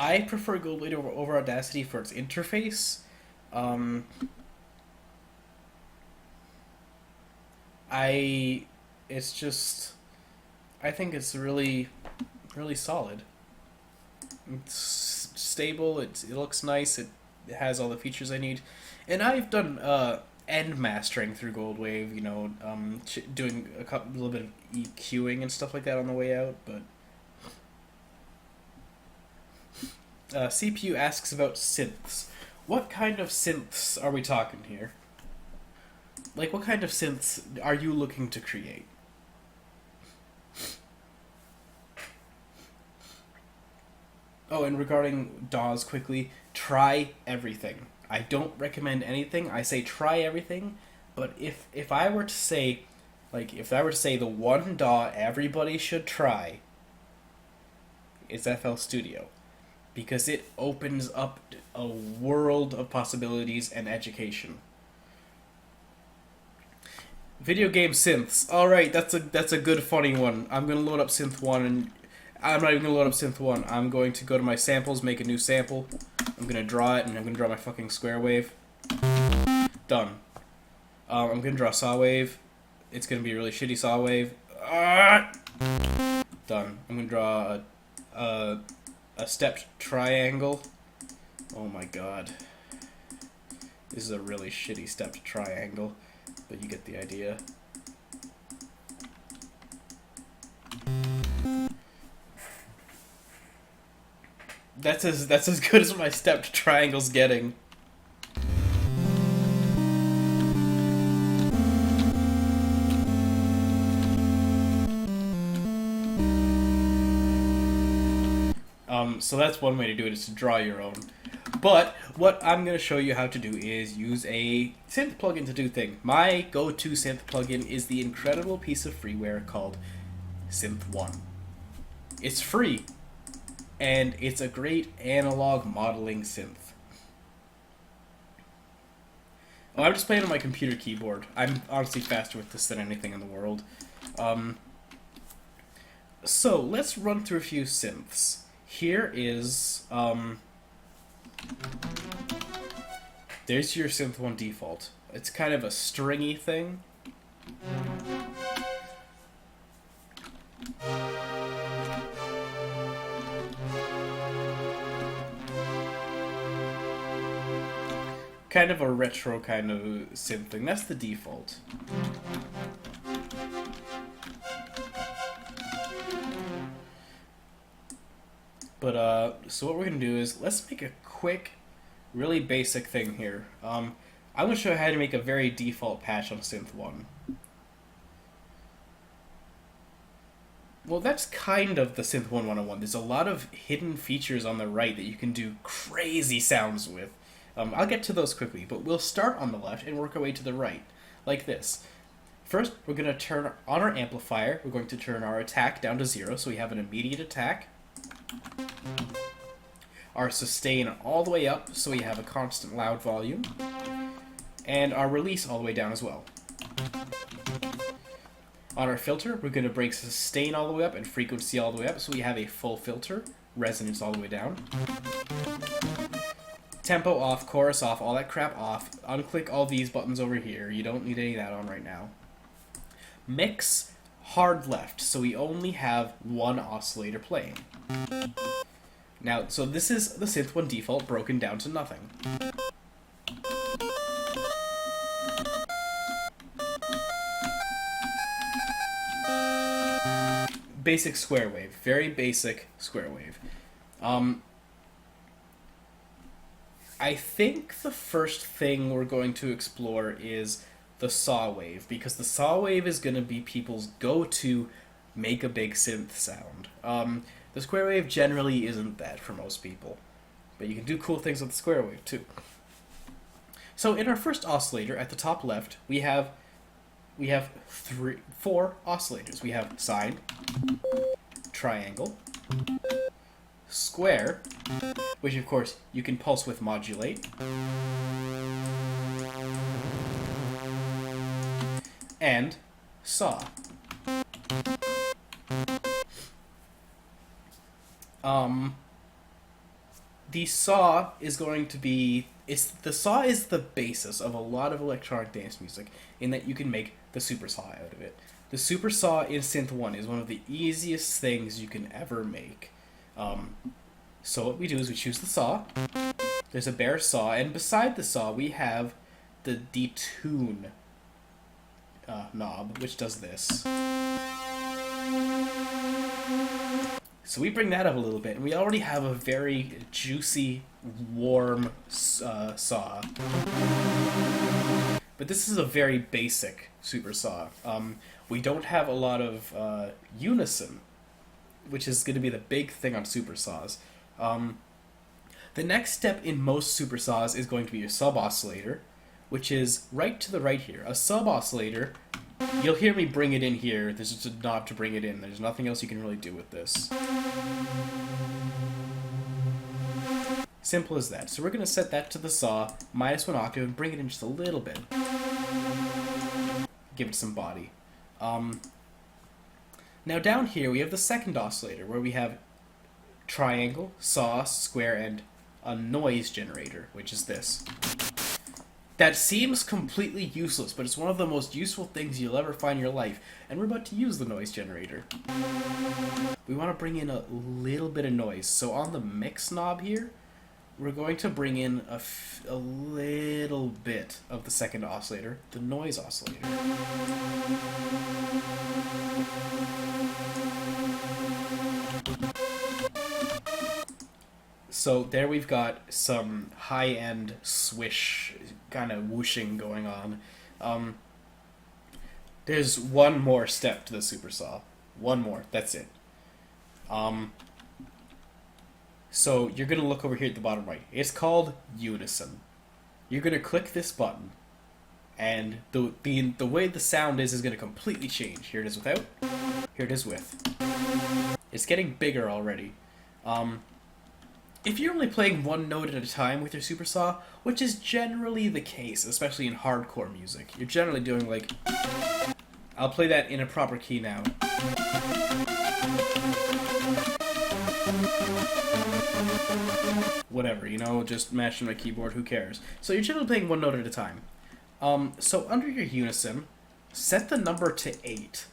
A: I prefer Gold Wave over Audacity for its interface. I think it's really, really solid. It's stable. It looks nice. It has all the features I need, and I've done end mastering through Gold Wave. Doing a little bit of EQing and stuff like that on the way out, but. CPU asks about synths. What kind of synths are we talking here? Like, what kind of synths are you looking to create? Oh, and regarding DAWs quickly, try everything. I don't recommend anything. I say try everything, but if I were to say, the one DAW everybody should try is FL Studio. Because it opens up a world of possibilities and education. Video game synths. All right, that's a good funny one. I'm gonna load up synth one, and I'm not even gonna load up synth one. I'm going to go to my samples, make a new sample. I'm gonna draw it, and I'm gonna draw my fucking square wave. Done. I'm gonna draw saw wave. It's gonna be a really shitty saw wave. Done. I'm gonna draw a stepped triangle. Oh my god. This is a really shitty stepped triangle, but you get the idea. That's as good as my stepped triangle's getting. So that's one way to do it, is to draw your own. But what I'm going to show you how to do is use a synth plugin to do things. My go-to synth plugin is the incredible piece of freeware called Synth 1. It's free, and it's a great analog modeling synth. Oh, I'm just playing on my computer keyboard. I'm honestly faster with this than anything in the world. So let's run through a few synths. Here is, there's your synth 1 default. It's kind of a stringy thing. Kind of a retro kind of synth thing. That's the default. But, so what we're going to do is, let's make a quick, really basic thing here. I'm going to show you how to make a very default patch on Synth 1. Well, that's kind of the Synth 1 101. There's a lot of hidden features on the right that you can do crazy sounds with. I'll get to those quickly, but we'll start on the left and work our way to the right, like this. First, we're going to turn on our amplifier. We're going to turn our attack down to 0, so we have an immediate attack. Our sustain all the way up, so we have a constant loud volume. And our release all the way down as well. On our filter, we're going to break sustain all the way up and frequency all the way up, so we have a full filter, resonance all the way down. Tempo off, chorus off, all that crap off. Unclick all these buttons over here. You don't need any of that on right now. Mix, hard left, so we only have one oscillator playing. Now, so this is the Synth 1 default broken down to nothing. Basic square wave. Very basic square wave. I think the first thing we're going to explore is the saw wave, because the saw wave is going to be people's go-to make a big synth sound. The square wave generally isn't that for most people, but you can do cool things with the square wave too. So in our first oscillator at the top left, we have 4 oscillators. We have sine, triangle, square, which of course you can pulse width modulate, and saw. The saw is going to be... the saw is the basis of a lot of electronic dance music, in that you can make the super saw out of it. The super saw in Synth 1 is one of the easiest things you can ever make. So what we do is we choose the saw. There's a bare saw, and beside the saw we have the detune knob, which does this. So we bring that up a little bit, and we already have a very juicy, warm saw. But this is a very basic super saw. We don't have a lot of unison, which is going to be the big thing on super saws. The next step in most super saws is going to be your sub-oscillator, which is right to the right here. A sub-oscillator, you'll hear me bring it in here. There's just a knob to bring it in. There's nothing else you can really do with this. Simple as that. So we're going to set that to the saw, -1 octave, and bring it in just a little bit. give it some body. Now down here we have the second oscillator, where we have triangle, saw, square, and a noise generator, which is this. That seems completely useless, but it's one of the most useful things you'll ever find in your life, and we're about to use the noise generator. We want to bring in a little bit of noise, so on the mix knob here, we're going to bring in a little bit of the second oscillator, the noise oscillator. So there we've got some high-end swish kind of whooshing going on. There's one more step to the super saw. One more, that's it. So you're going to look over here at the bottom right. It's called unison. You're going to click this button, and the way the sound is going to completely change. Here it is without, here it is with. It's getting bigger already. If you're only playing one note at a time with your super saw, which is generally the case, especially in hardcore music, you're generally doing like... I'll play that in a proper key now. Whatever, you know, just mashing my keyboard, who cares? So you're generally playing one note at a time. So under your unison, set the number to 8.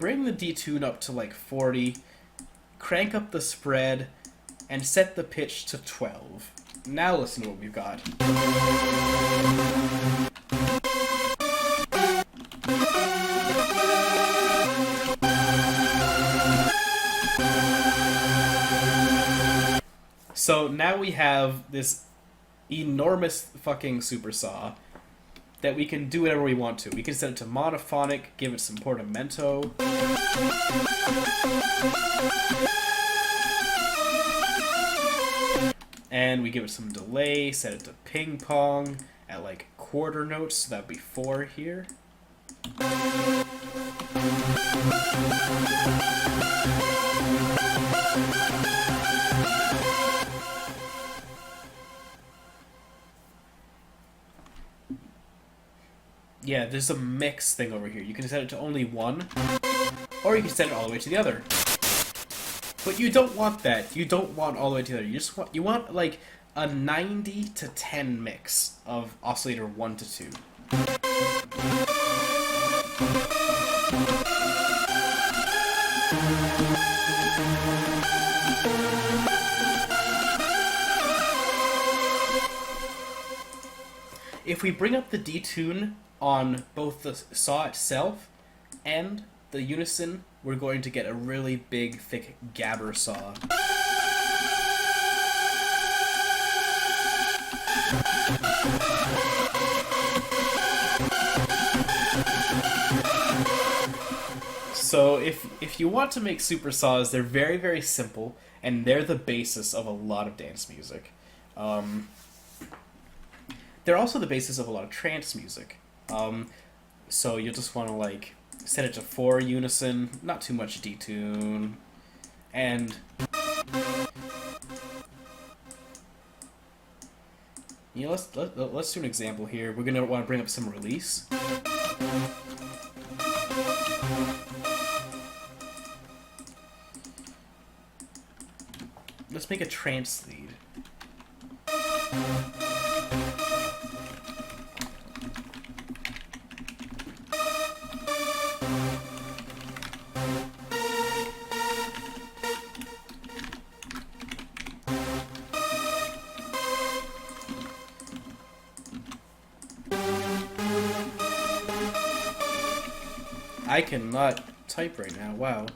A: Bring the detune up to like 40. Crank up the spread. And set the pitch to 12. Now listen to what we've got. So now we have this enormous fucking super saw that we can do whatever we want to. We can set it to monophonic, give it some portamento. And we give it some delay, set it to ping pong at like quarter notes, so that'd be 4 here. Yeah, there's a mix thing over here. You can set it to only 1, or you can set it all the way to the other. But you don't want that. You don't want all the way to the other. You want like a 90 to 10 mix of oscillator 1 to 2. If we bring up the detune on both the saw itself and the unison, we're going to get a really big, thick gabber saw. So if you want to make super saws, they're very, very simple, and they're the basis of a lot of dance music. They're also the basis of a lot of trance music. So you'll just want to like set it to 4 unison, not too much detune, and you know, let's do an example here. We're gonna want to bring up some release. Let's make a trance lead. I cannot type right now, wow.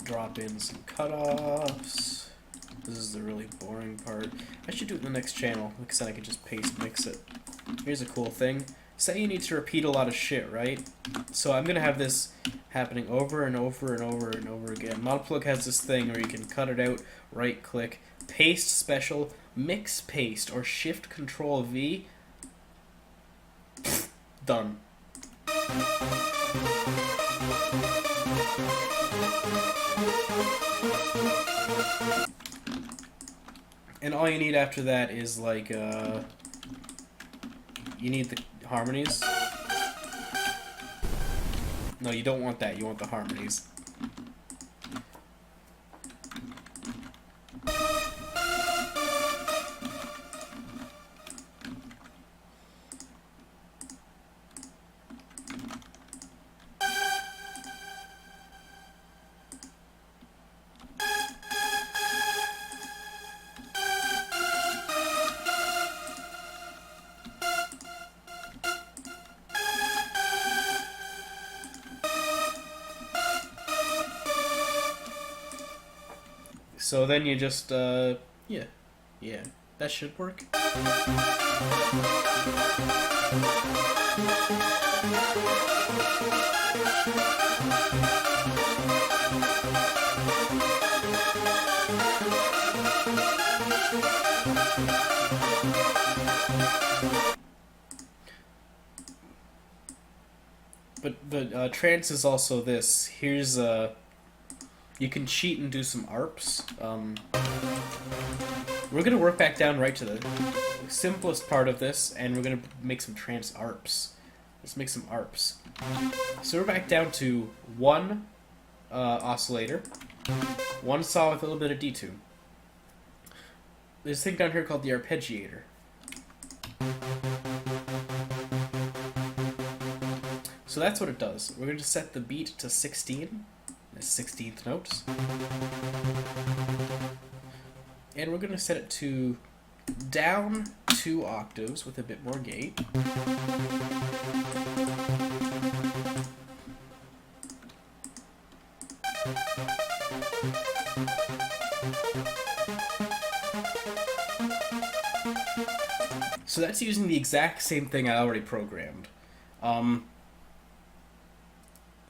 A: Drop in some cutoffs. This is the really boring part. I should do it in the next channel, because then I can just paste mix it. Here's a cool thing. say you need to repeat a lot of shit, right? So I'm gonna have this happening over and over and over and over again. Modplug has this thing where you can cut it out, right click, paste special, mix paste, or shift control V. Done. And all you need after that is like you need the harmonies. No, you don't want that. You want the harmonies. So then you just, yeah, that should work. But the trance is also this. Here's you can cheat and do some ARPs. We're gonna work back down right to the simplest part of this, and we're gonna make some trance ARPs. Let's make some ARPs. So we're back down to one oscillator, one saw with a little bit of detune. There's a thing down here called the arpeggiator. So that's what it does. We're going to set the beat to 16, the 16th notes. And we're going to set it to down 2 octaves with a bit more gate. So that's using the exact same thing I already programmed.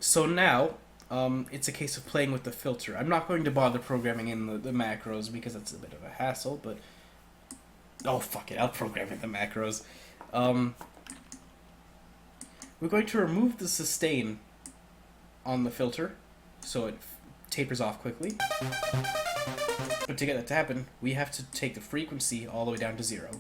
A: So now, it's a case of playing with the filter. I'm not going to bother programming in the macros because it's a bit of a hassle, but... Oh, fuck it, I'll program in the macros. We're going to remove the sustain on the filter, so it tapers off quickly. But to get that to happen, we have to take the frequency all the way down to 0.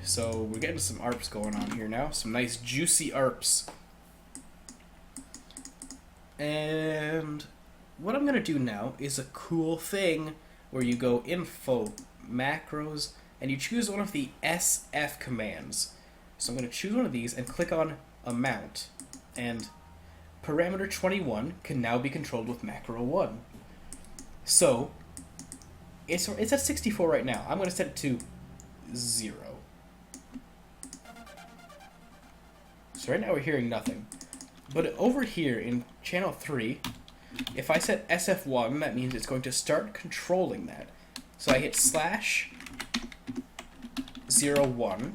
A: So we're getting some ARPs going on here now. Some nice juicy ARPs. And what I'm going to do now is a cool thing where you go Info, Macros, and you choose one of the SF commands. So I'm going to choose one of these and click on Amount. And parameter 21 can now be controlled with macro 1. So it's at 64 right now. I'm going to set it to 0. So right now we're hearing nothing. But over here in channel 3, if I set SF1, that means it's going to start controlling that. So I hit /01.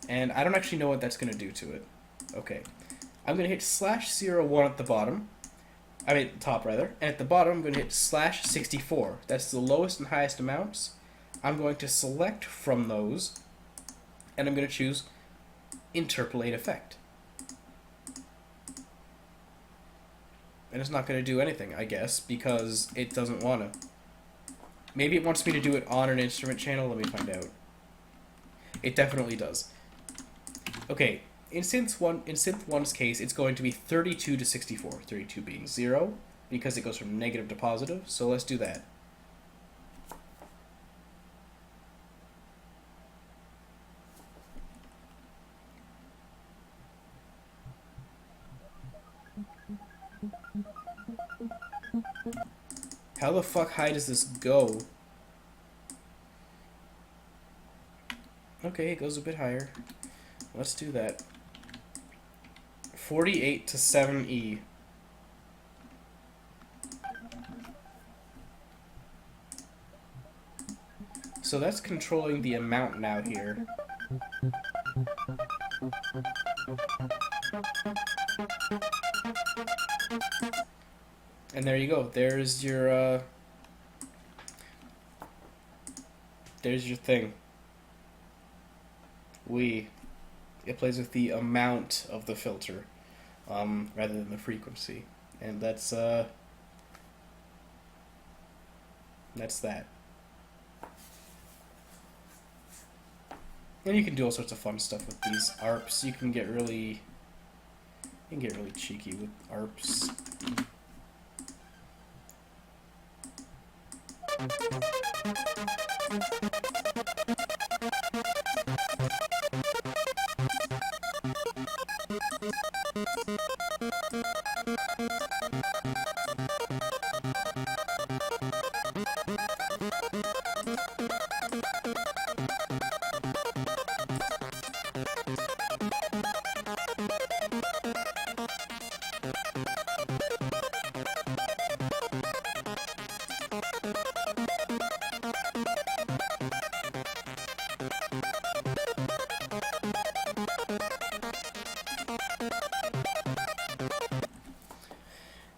A: And I don't actually know what that's going to do to it. Okay. I'm going to hit /01 at the bottom. I mean, top rather. And at the bottom, I'm going to hit /64. That's the lowest and highest amounts. I'm going to select from those, and I'm going to choose Interpolate Effect. And it's not going to do anything, I guess, because it doesn't want to. Maybe it wants me to do it on an instrument channel. Let me find out. It definitely does. Okay, in synth 1's case, it's going to be 32 to 64. 32 being 0, because it goes from negative to positive. So let's do that. How the fuck high does this go? Okay, it goes a bit higher. Let's do that. 48 to 7E. So that's controlling the amount now here. And there you go. There's your thing. It plays with the amount of the filter, rather than the frequency. And that's that. And you can do all sorts of fun stuff with these ARPs. You can get really cheeky with ARPs.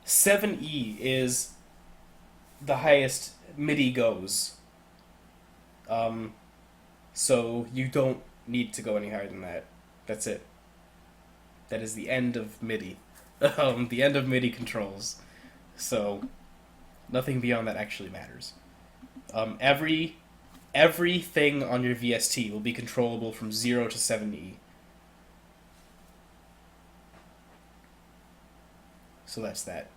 A: .7E is the highest MIDI goes. So you don't need to go any higher than that. That's it. That is the end of MIDI. The end of MIDI controls. So nothing beyond that actually matters. Everything on your VST will be controllable from 0 to 7E. So that's that.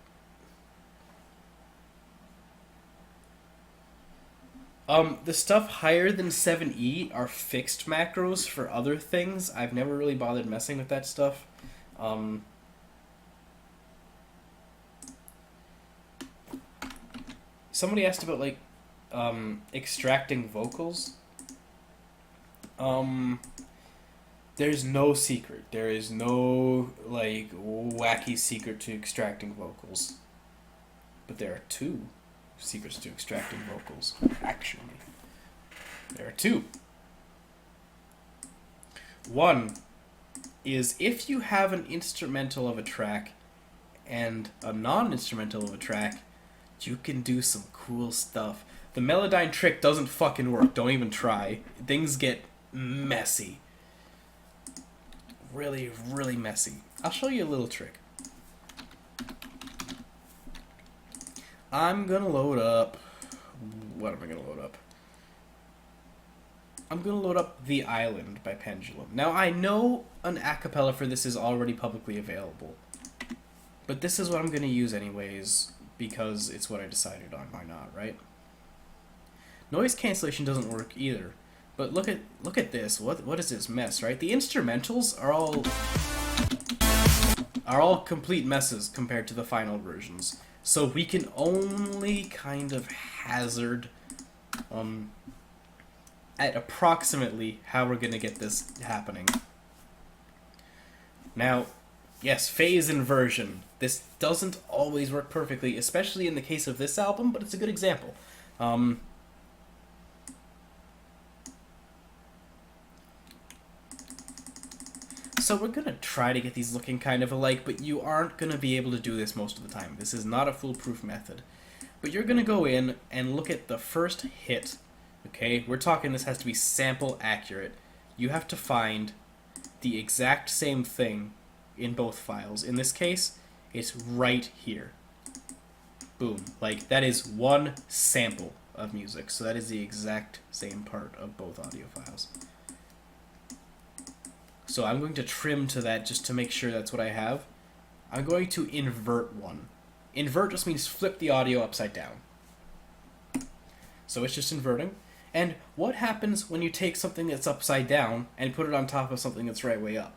A: The stuff higher than 7E are fixed macros for other things. I've never really bothered messing with that stuff. Somebody asked about, like, extracting vocals. There's no secret. There is no, like, wacky secret to extracting vocals. But there are two secrets to extracting vocals, actually. There are two. One is if you have an instrumental of a track and a non-instrumental of a track, you can do some cool stuff. The Melodyne trick doesn't fucking work. Don't even try. Things get messy. Really, really messy. I'll show you a little trick. I'm gonna load up... What am I gonna load up? I'm gonna load up The Island by Pendulum. Now, I know an acapella for this is already publicly available. But this is what I'm gonna use anyways, because it's what I decided on. Why not, right? Noise cancellation doesn't work either. But look at this. What is this mess, right? The instrumentals are all complete messes compared to the final versions. So we can only kind of hazard at approximately how we're going to get this happening. Now, yes, phase inversion. This doesn't always work perfectly, especially in the case of this album, but it's a good example. So we're going to try to get these looking kind of alike, but you aren't going to be able to do this most of the time. This is not a foolproof method. But you're going to go in and look at the first hit. Okay, we're talking this has to be sample accurate. You have to find the exact same thing in both files. In this case, it's right here. Boom. Like, that is one sample of music. So that is the exact same part of both audio files. So I'm going to trim to that just to make sure that's what I have. I'm going to invert one. Invert just means flip the audio upside down. So it's just inverting. And what happens when you take something that's upside down and put it on top of something that's right way up?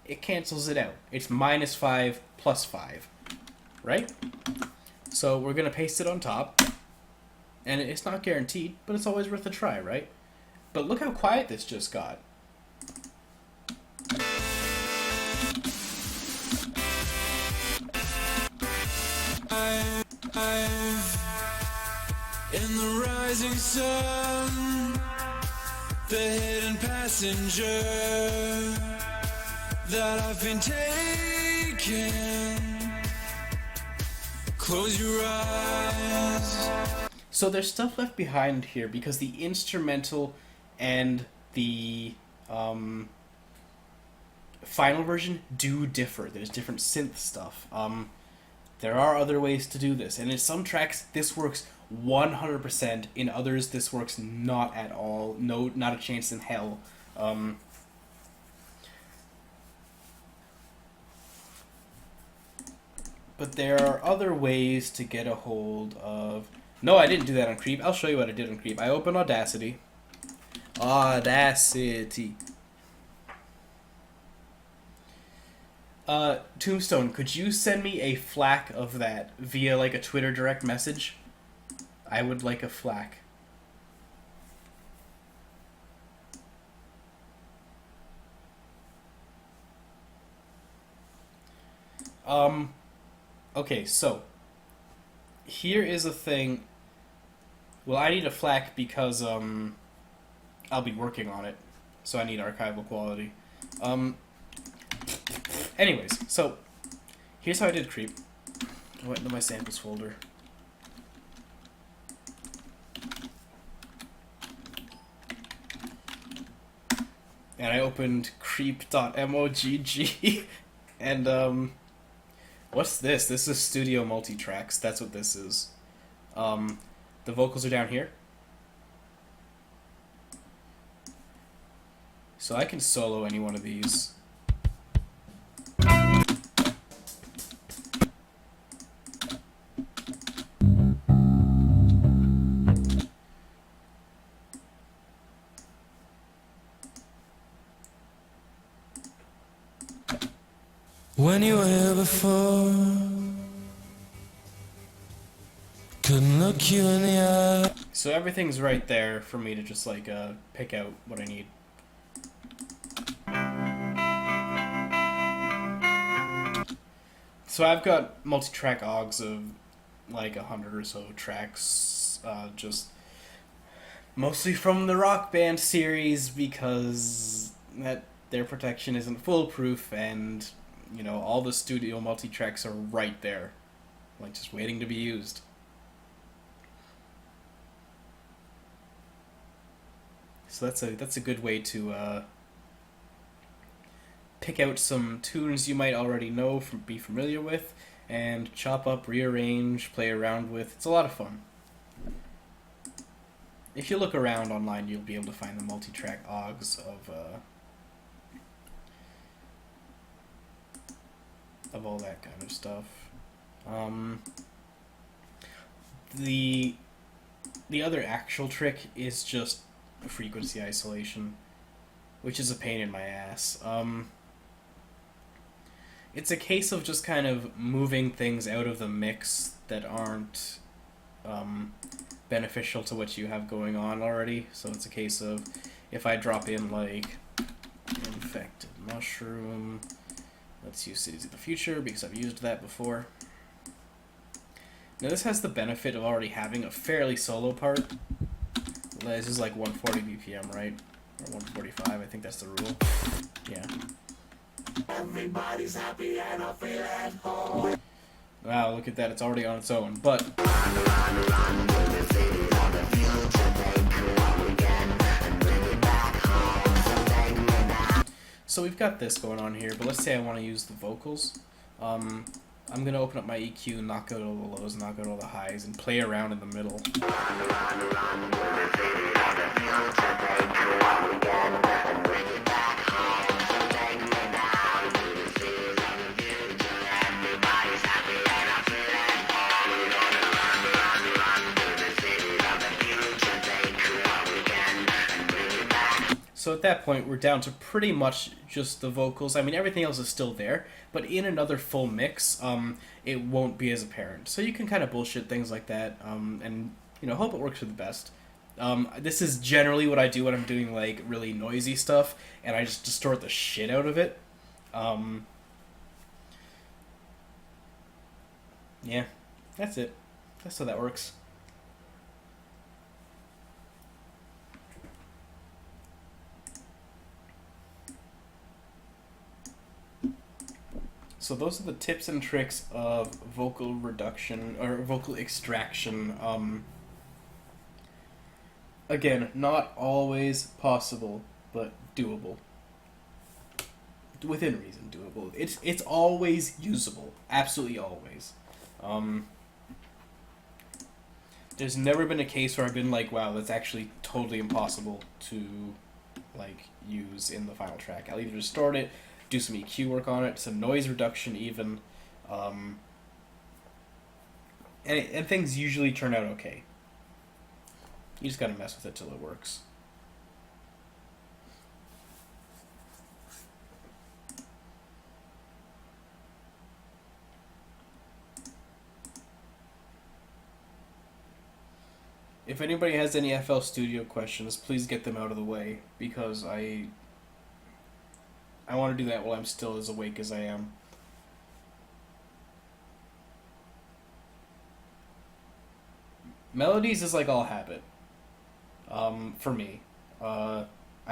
A: It cancels it out. It's -5 plus 5. Right? So we're going to paste it on top. And it's not guaranteed, but it's always worth a try, right? But look how quiet this just got.
C: rising sun, the hidden passenger that I've been taking. Close your eyes.
A: So there's stuff left behind here because the instrumental and the final version do differ. There's different synth stuff. There are other ways to do this, and in some tracks this works 100%. In others, this works not at all. No, not a chance in hell. But there are other ways to get a hold of... No, I didn't do that on Creep. I'll show you what I did on Creep. I opened Audacity. Tombstone, could you send me a FLAC of that via like a Twitter direct message? I would like a FLAC. Okay, so here is a thing. Well, I need a FLAC because I'll be working on it, so I need archival quality. Anyways, so here's how I did Creep. I went into my samples folder. And I opened creep.mogg and what's this? This is Studio Multitracks. That's what this is. The vocals are down here. So I can solo any one of these.
C: When you were here before, couldn't look you in the eye.
A: So everything's right there for me to just like pick out what I need. So I've got multi-track OGs of like 100 or so tracks, just mostly from the Rock Band series because that their protection isn't foolproof, and you know all the studio multi-tracks are right there, like just waiting to be used. So that's a good way to pick out some tunes you might already know, be familiar with, and chop up, rearrange, play around with. It's a lot of fun. If you look around online, you'll be able to find the multi-track OGs of all that kind of stuff. The other actual trick is just frequency isolation, which is a pain in my ass. It's a case of just kind of moving things out of the mix that aren't beneficial to what you have going on already. So it's a case of if I drop in like infected mushroom, let's use Cities of the Future because I've used that before. Now this has the benefit of already having a fairly solo part. This is like 140 BPM, right? Or 145, I think that's the rule. Yeah.
B: Everybody's happy and I feel at home.
A: Wow, look at that, it's already on its own. But so we've got this going on here, but let's say I want to use the vocals. I'm going to open up my EQ, knock out all the lows, knock out all the highs, and play around in the middle. So at that point, we're down to pretty much just the vocals. I mean, everything else is still there, but in another full mix, it won't be as apparent. So you can kind of bullshit things like that, and you know, hope it works for the best. This is generally what I do when I'm doing like really noisy stuff, and I just distort the shit out of it. Yeah, that's it. That's how that works. So those are the tips and tricks of vocal reduction or vocal extraction. Again, not always possible, but doable. Within reason, doable. It's always usable. Absolutely always. There's never been a case where I've been like, wow, that's actually totally impossible to like use in the final track. I'll either distort it, do some EQ work on it, some noise reduction even, and things usually turn out okay. You just gotta mess with it till it works. If anybody has any FL Studio questions, please get them out of the way, because I want to do that while I'm still as awake as I am. Melodies is like all habit. For me. I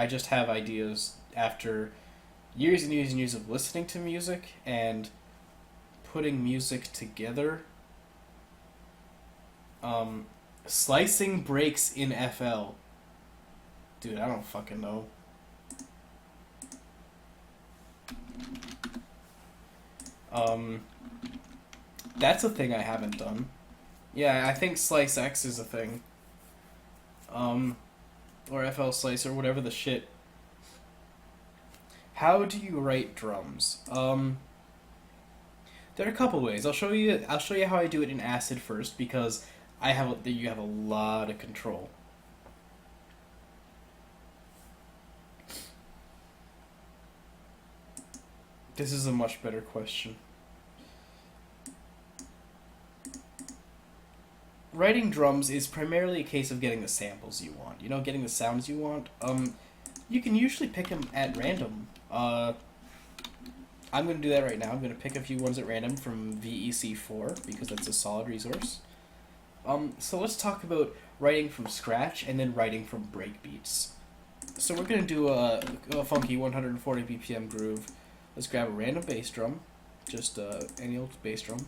A: just have ideas after years and years and years of listening to music and putting music together. Slicing breaks in FL. Dude, I don't fucking know. That's a thing I haven't done. Yeah, I think Slice X is a thing. Or FL Slice or whatever the shit. How do you write drums? There are a couple ways. I'll show you how I do it in Acid first, because you have a lot of control. This is a much better question. Writing drums is primarily a case of getting the samples you want. You know, getting the sounds you want. You can usually pick them at random. I'm going to do that right now. I'm going to pick a few ones at random from VEC4, because that's a solid resource. So let's talk about writing from scratch and then writing from breakbeats. So we're going to do a funky 140 BPM groove. Let's grab a random bass drum. Just any old bass drum.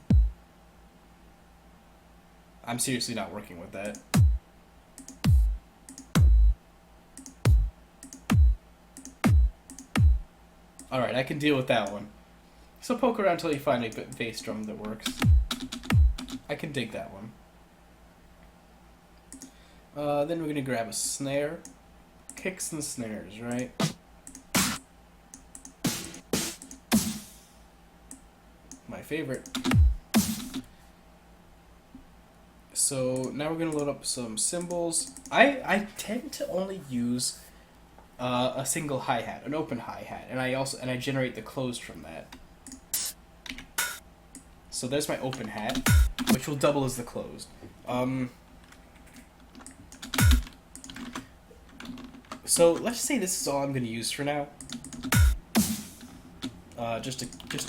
A: I'm seriously not working with that. Alright, I can deal with that one. So poke around until you find a bass drum that works. I can dig that one. Then we're going to grab a snare. Kicks and snares, right? My favorite. So now we're going to load up some cymbals. I tend to only use a single hi-hat, an open hi-hat, and I generate the closed from that. So there's my open hat, which will double as the closed. So let's say this is all I'm going to use for now. Just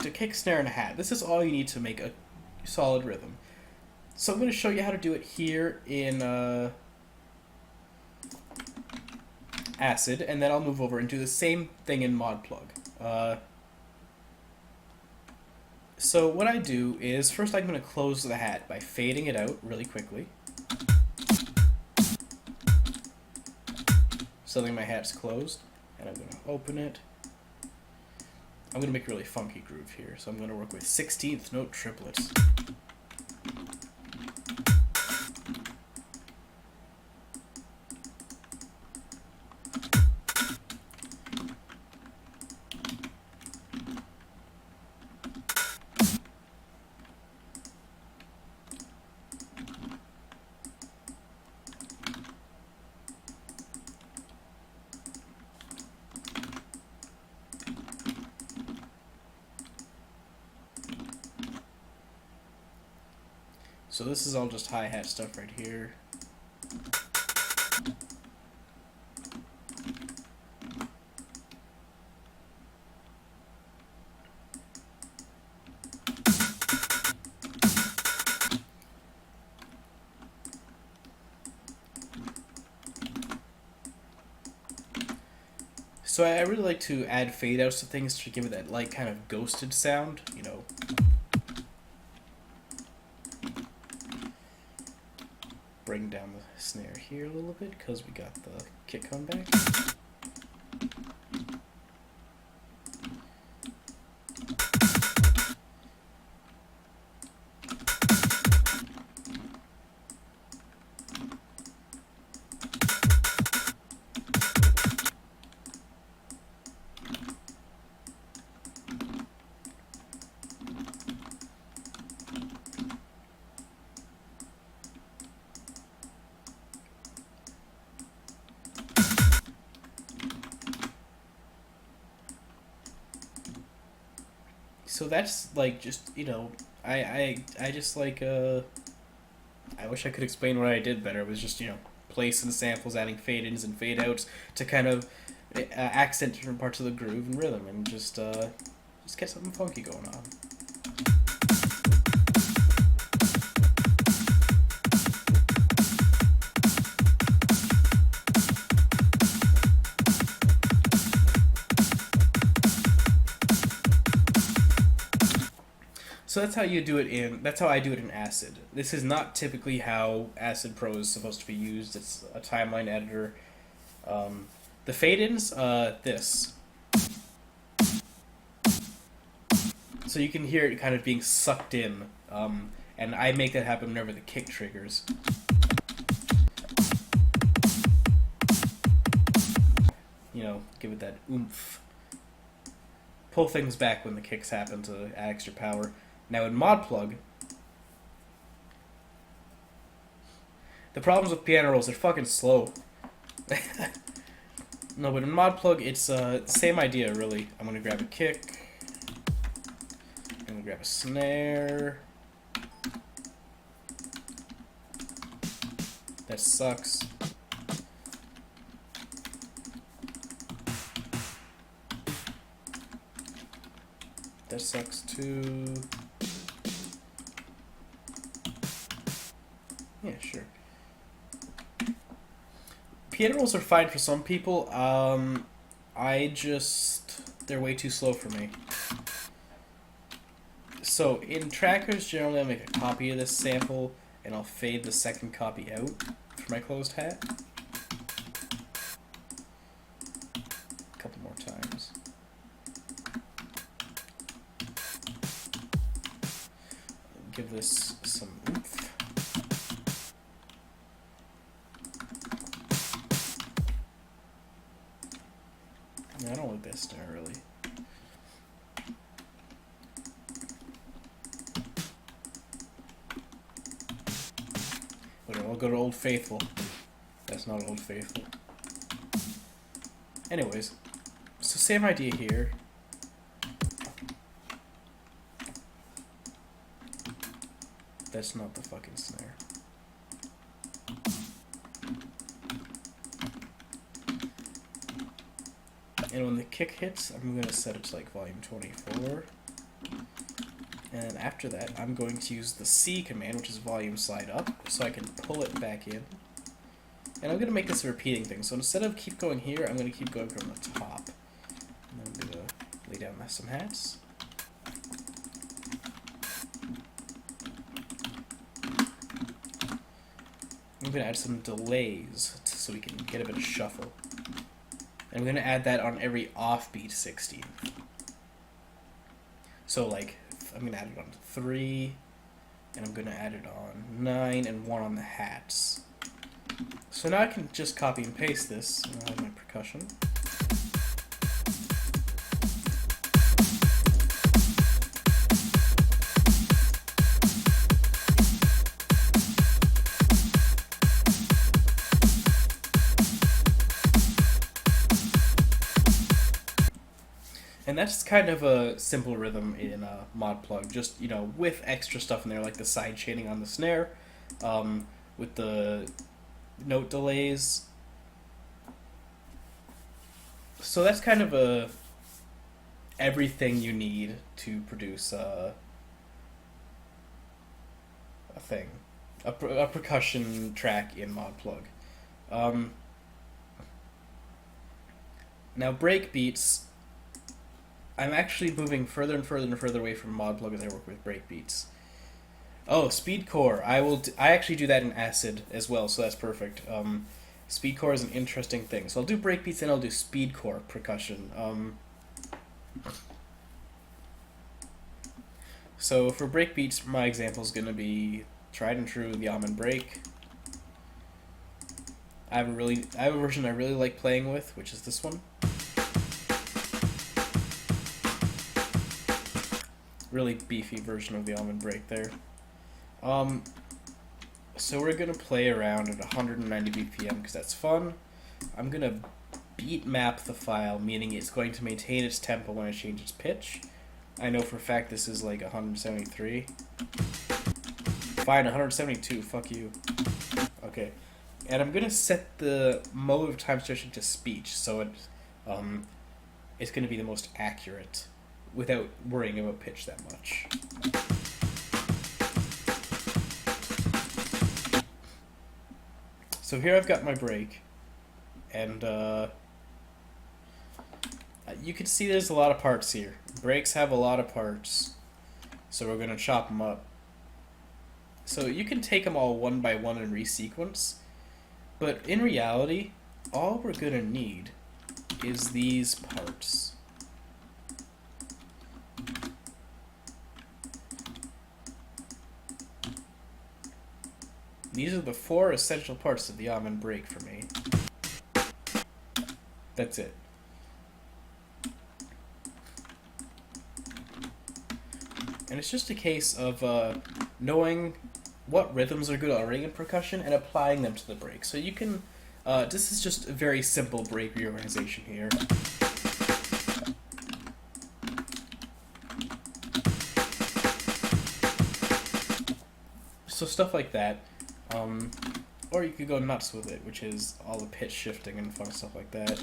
A: a kick, snare, and a hat. This is all you need to make a solid rhythm. So I'm going to show you how to do it here in Acid, and then I'll move over and do the same thing in ModPlug. So what I do is, first I'm going to close the hat by fading it out really quickly. So then my hat's closed, and I'm going to open it. I'm going to make a really funky groove here, so I'm going to work with 16th note triplets. So this is all just hi-hat stuff right here. So I really like to add fade outs to things to give it that like kind of ghosted sound, you know. Bring down the snare here a little bit because we got the kick coming back. So that's like just, you know, I just like I wish I could explain what I did better. It was just, you know, placing samples, adding fade ins and fade outs to kind of accent different parts of the groove and rhythm, and just get something funky going on. So that's how you do it in. That's how I do it in Acid. This is not typically how Acid Pro is supposed to be used. It's a timeline editor. The fade-ins, this. So you can hear it kind of being sucked in, and I make that happen whenever the kick triggers. You know, give it that oomph. Pull things back when the kicks happen to add extra power. Now in ModPlug, the problems with piano rolls, they're fucking slow. No, but in ModPlug, it's the same idea, really. I'm going to grab a kick. I'm going to grab a snare. That sucks. That sucks too. Yeah, sure. Piano rolls are fine for some people. They're way too slow for me. So in trackers, generally I'll make a copy of this sample and I'll fade the second copy out for my closed hat. A couple more times. Give this some oomph. I don't like that snare really. Whatever, I'll go to Old Faithful. That's not Old Faithful. Anyways, so same idea here. That's not the fucking snare. And when the kick hits, I'm going to set it to like volume 24. And then after that, I'm going to use the C command, which is volume slide up, so I can pull it back in. And I'm going to make this a repeating thing. So instead of keep going here, I'm going to keep going from the top. And then I'm going to lay down some hats. I'm going to add some delays so we can get a bit of shuffle. And I'm going to add that on every offbeat 16th. So like, I'm going to add it on 3, and I'm going to add it on 9, and 1 on the hats. So now I can just copy and paste this, and I'll have my percussion. And that's kind of a simple rhythm in ModPlug, just, you know, with extra stuff in there, like the side chaining on the snare, with the note delays. So that's kind of everything you need to produce a percussion track in ModPlug. Now breakbeats, I'm actually moving further and further and further away from mod plugins I work with breakbeats. Oh, speedcore. I actually do that in Acid as well, so that's perfect. Speedcore is an interesting thing. So I'll do breakbeats and I'll do speedcore percussion. So for breakbeats, my example is going to be tried and true the almond break. I have a version I really like playing with, which is this one. Really beefy version of the almond break there. So we're gonna play around at 190 BPM because that's fun. I'm gonna beat map the file, meaning it's going to maintain its tempo when I change its pitch. I know for a fact this is like 173. Fine, 172. Fuck you. Okay, and I'm gonna set the mode of time stretching to speech, so it's gonna be the most accurate without worrying about pitch that much. So here I've got my break, and you can see there's a lot of parts here. Breaks have a lot of parts, so we're going to chop them up. So you can take them all one by one and resequence, but in reality, all we're going to need is these parts. These are the 4 essential parts of the almond break for me. That's it. And it's just a case of knowing what rhythms are good already in percussion and applying them to the break. So you can, this is just a very simple break reorganization here. So stuff like that. Or you could go nuts with it, which is all the pitch shifting and fun stuff like that.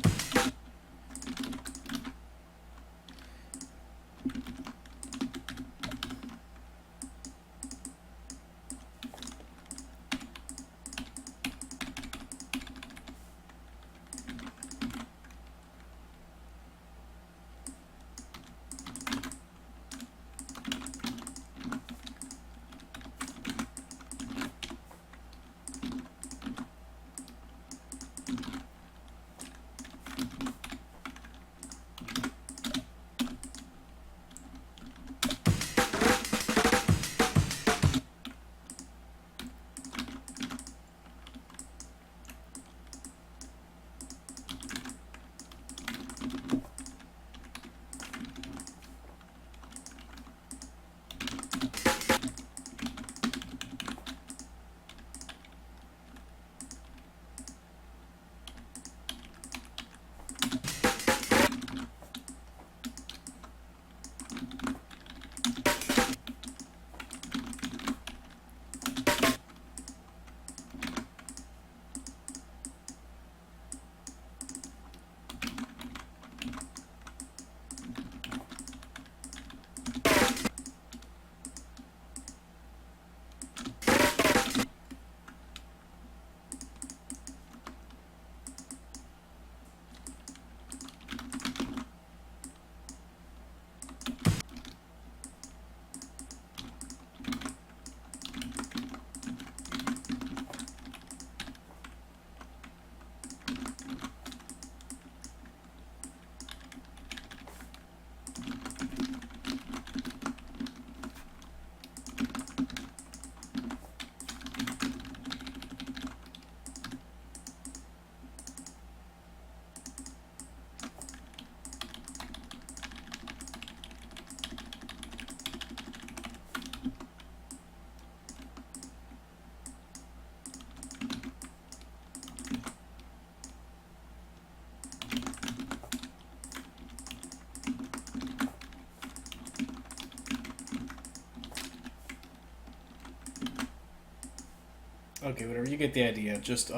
A: Okay, whatever, you get the idea. Just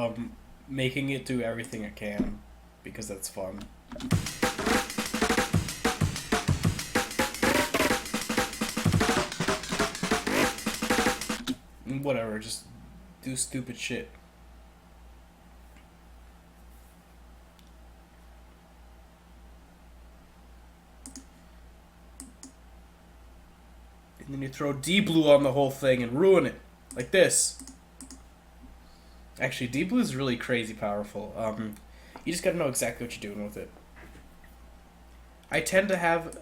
A: making it do everything it can, because that's fun. Whatever, just do stupid shit. And then you throw D-Blue on the whole thing and ruin it. Like this. Actually, D-Blue is really crazy powerful. You just gotta know exactly what you're doing with it. I tend to have,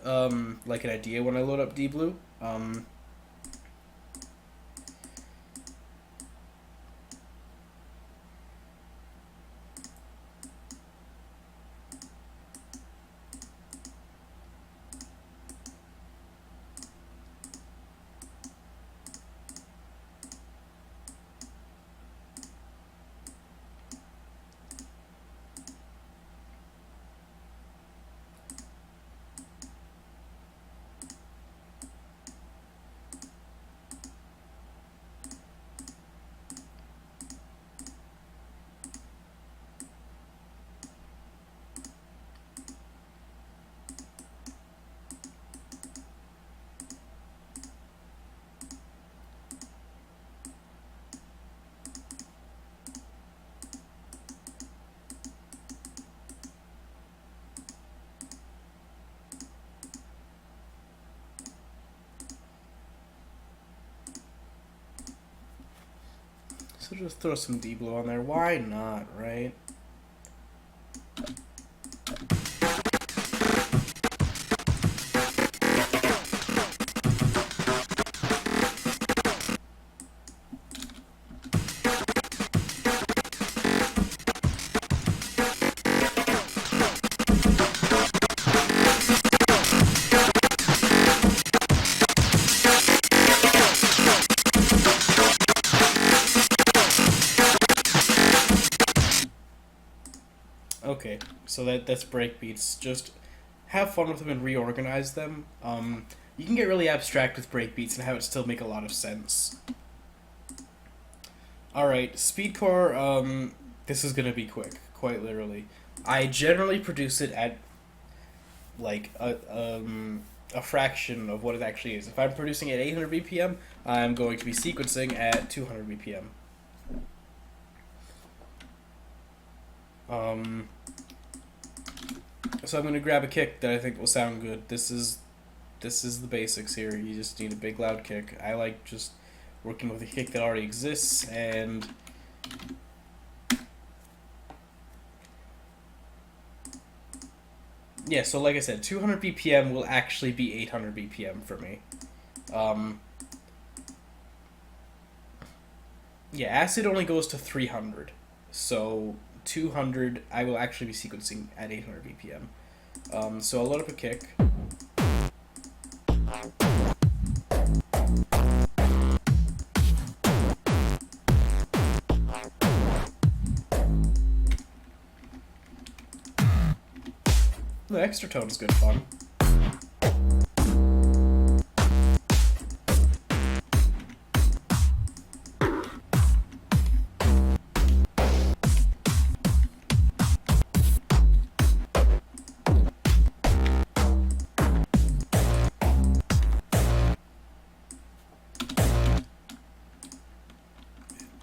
A: like an idea when I load up D-Blue. So just throw some D-Blue on there. Why not, right? Okay, so that's breakbeats. Just have fun with them and reorganize them. You can get really abstract with breakbeats and have it still make a lot of sense. Alright, speedcore, this is gonna be quick, quite literally. I generally produce it at, like, a fraction of what it actually is. If I'm producing at 800 BPM, I'm going to be sequencing at 200 BPM. So I'm going to grab a kick that I think will sound good. This is the basics here. You just need a big loud kick. I like just working with a kick that already exists, and yeah, so like I said, 200 BPM will actually be 800 BPM for me. Yeah, acid only goes to 300, so 200 I will actually be sequencing at 800 BPM. So I'll load up a kick. The extra tone is good fun.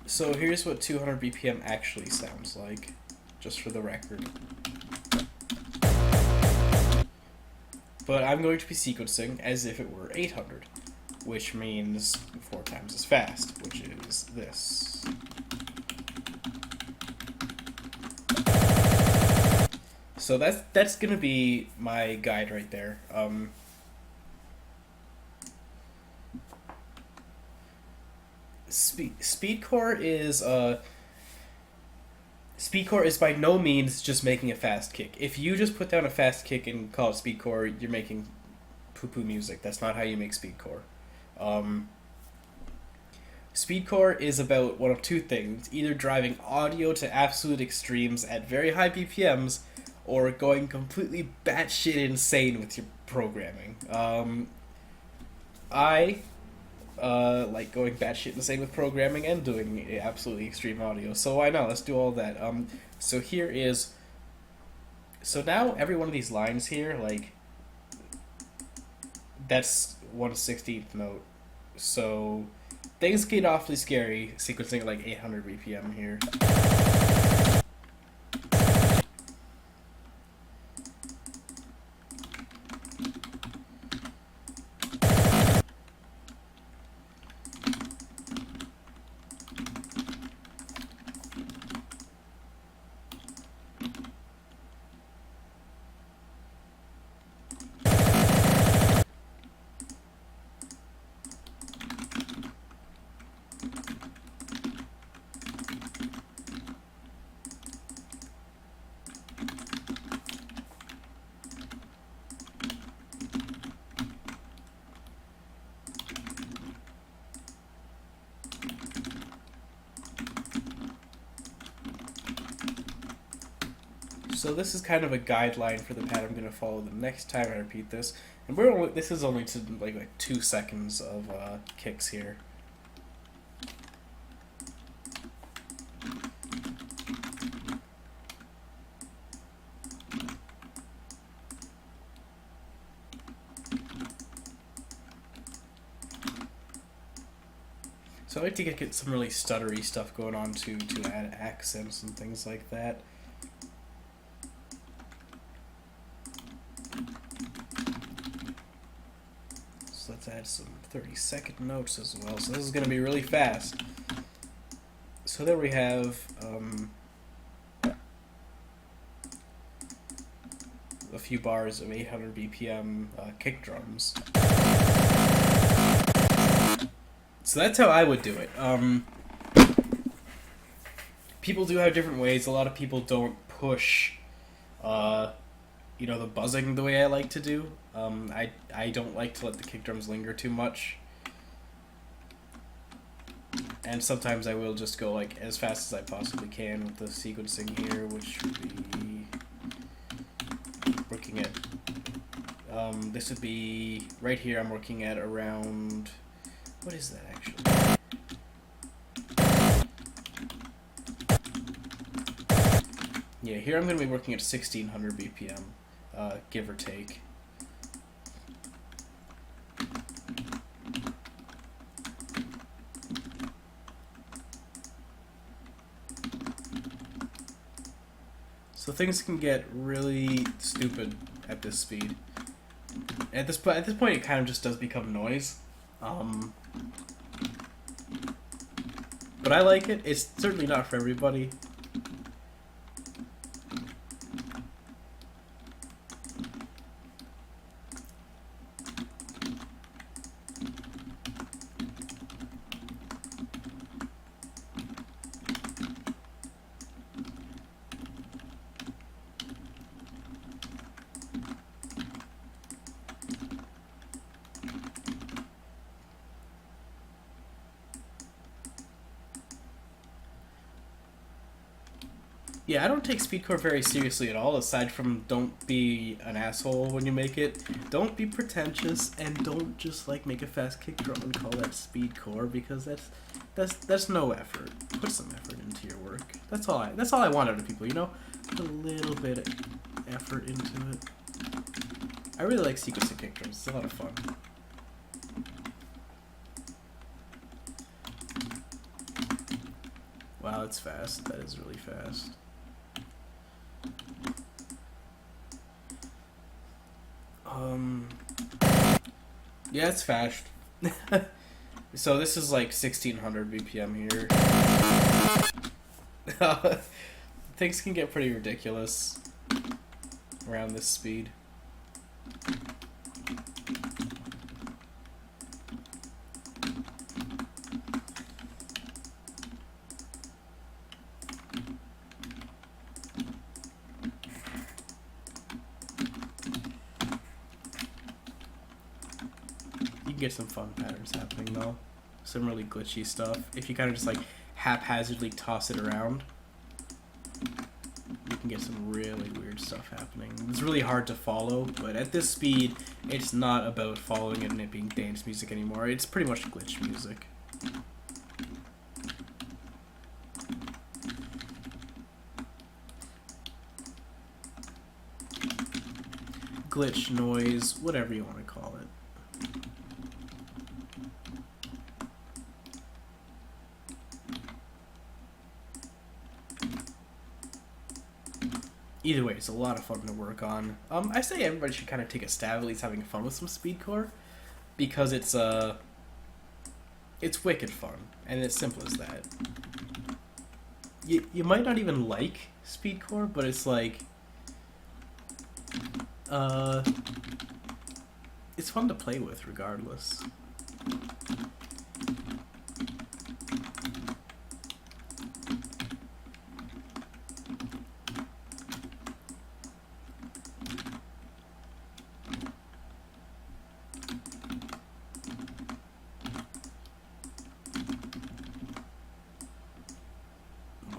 A: So here's what 200 BPM actually sounds like, just for the record. But I'm going to be sequencing as if it were 800, which means 4 times as fast, which is this. So that's gonna be my guide right there. Speedcore is by no means just making a fast kick. If you just put down a fast kick and call it speedcore, you're making poo-poo music. That's not how you make speedcore. Speedcore is about one of two things: either driving audio to absolute extremes at very high BPMs, or going completely batshit insane with your programming. I like going batshit insane with programming and doing absolutely extreme audio. So why not? Let's do all that. So here is. So now every one of these lines here, like, that's 1/16th note. So things get awfully scary sequencing at like 800 BPM here. So this is kind of a guideline for the pattern I'm going to follow the next time I repeat this. And this is only to like 2 seconds of kicks here. So I like to get some really stuttery stuff going on to add accents and things like that. So let's add some 30-second notes as well. So this is going to be really fast. So there we have a few bars of 800 BPM kick drums. So that's how I would do it. People do have different ways. A lot of people don't push, the buzzing the way I like to do. I don't like to let the kick drums linger too much. And sometimes I will just go like as fast as I possibly can with the sequencing here, which would be working at, this would be, right here I'm working at around, what is that actually? Yeah, here I'm going to be working at 1600 BPM, give or take. So things can get really stupid at this speed. At this point, it kind of just does become noise. But I like it. It's certainly not for everybody. Yeah, I don't take speedcore very seriously at all, aside from don't be an asshole when you make it. Don't be pretentious, and don't just like make a fast kick drum and call that speedcore, because that's no effort. Put some effort into your work. That's all I want out of people, you know? Put a little bit of effort into it. I really like sequencing kick drums. It's a lot of fun. Wow, that's fast. That is really fast. Yeah, it's fast. So this is like 1600 BPM here. Things can get pretty ridiculous around this speed. Get some fun patterns happening though. Some really glitchy stuff. If you kind of just like haphazardly toss it around, you can get some really weird stuff happening. It's really hard to follow, but at this speed, it's not about following it and it being dance music anymore. It's pretty much glitch music. Glitch, noise, whatever you want to call it. Either way, it's a lot of fun to work on. I say everybody should kind of take a stab at least having fun with some speedcore, because it's wicked fun, and it's simple as that. You might not even like speedcore, but it's like, it's fun to play with regardless.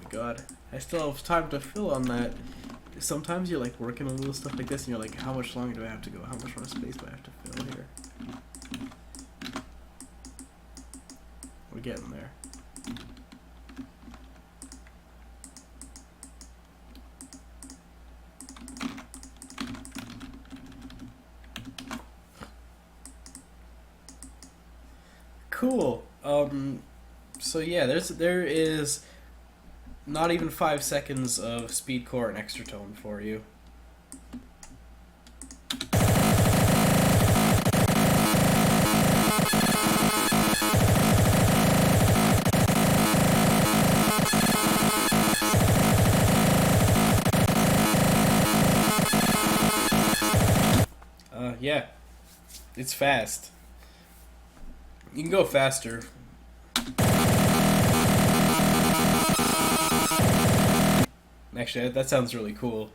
A: God, I still have time to fill on that sometimes you're like working on little stuff like this, and you're like, how much longer do I have to go? How much more space do I have to fill here? We're getting there. Cool. So yeah, there is not even 5 seconds of speed core and extra tone for you. Yeah, it's fast. You can go faster. Actually, that sounds really cool.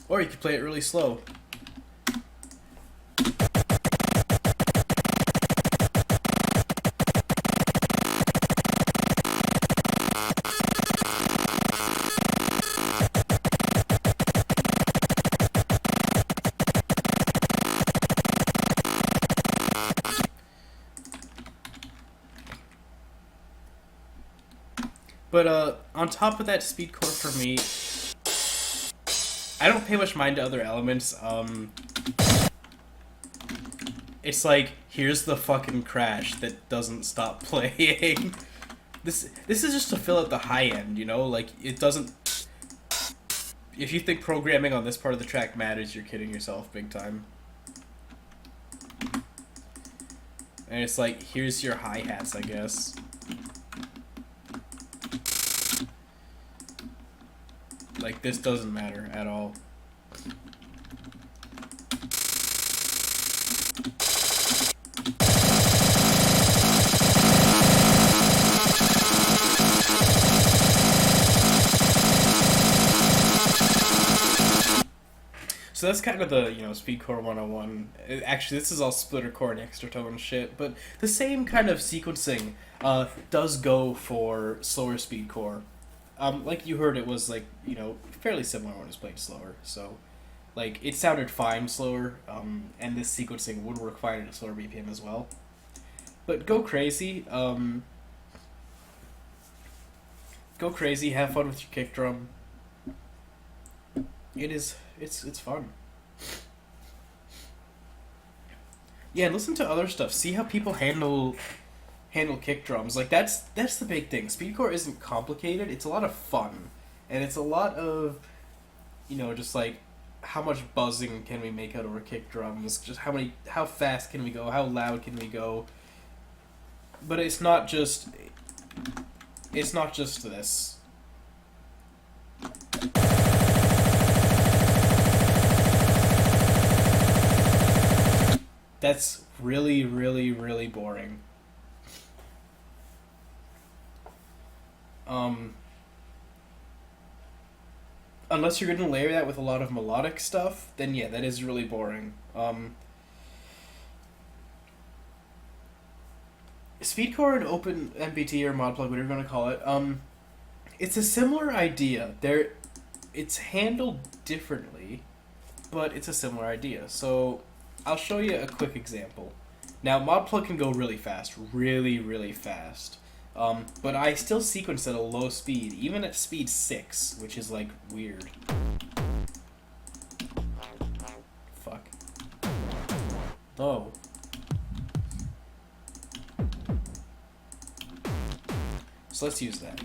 A: Or you could play it really slow. But on top of that speed core for me, I don't pay much mind to other elements. It's like, here's the fucking crash that doesn't stop playing. This is just to fill out the high end, you know? Like, it doesn't... If you think programming on this part of the track matters, you're kidding yourself big time. And it's like, here's your hi-hats, I guess. Like, this doesn't matter at all. So that's kind of the, you know, speed core 101. Actually, this is all splitter core and extra tone shit, but the same kind of sequencing does go for slower speed core. Like you heard, it was like, you know, fairly similar when it was played slower. So, like, it sounded fine slower, and this sequencing would work fine at a slower BPM as well. But go crazy. Go crazy. Have fun with your kick drum. It's fun. Yeah, and listen to other stuff. See how people handle kick drums. Like, that's the big thing. Speedcore isn't complicated. It's a lot of fun, and it's a lot of, you know, just like, how much buzzing can we make out of our kick drums? Just how fast can we go? How loud can we go? But it's not just this. That's really, really, really boring. Unless you're going to layer that with a lot of melodic stuff, then yeah, that is really boring. Speedcore and Open MPT or ModPlug, whatever you want to call it, it's a similar idea. It's handled differently, but it's a similar idea. So I'll show you a quick example. Now, ModPlug can go really fast, really, really fast. But I still sequence at a low speed, even at speed 6, which is, like, weird. Fuck. Oh. So let's use that.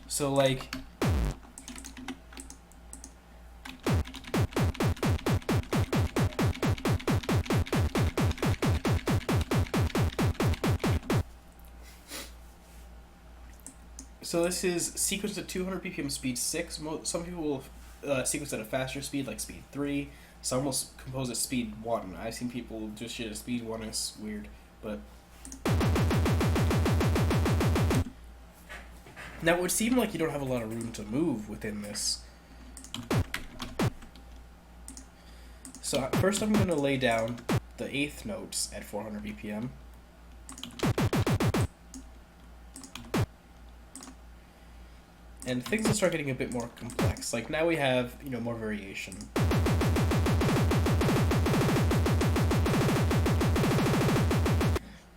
A: So, like... So this is sequenced at 200 BPM speed 6. Some people will sequence at a faster speed, like speed 3. Some will compose at speed 1. I've seen people just shit at speed 1. It's weird, but... Now, it would seem like you don't have a lot of room to move within this. So first I'm going to lay down the 8th notes at 400 BPM. and things will start getting a bit more complex. Like now we have, you know, more variation.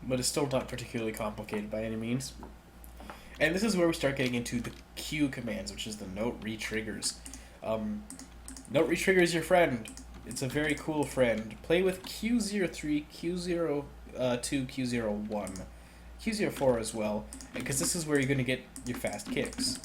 A: But it's still not particularly complicated by any means. And this is where we start getting into the Q commands, which is the note retriggers. Note retrigger is your friend. It's a very cool friend. Play with Q03, Q02, Q01, Q04 as well, because this is where you're going to get your fast kicks.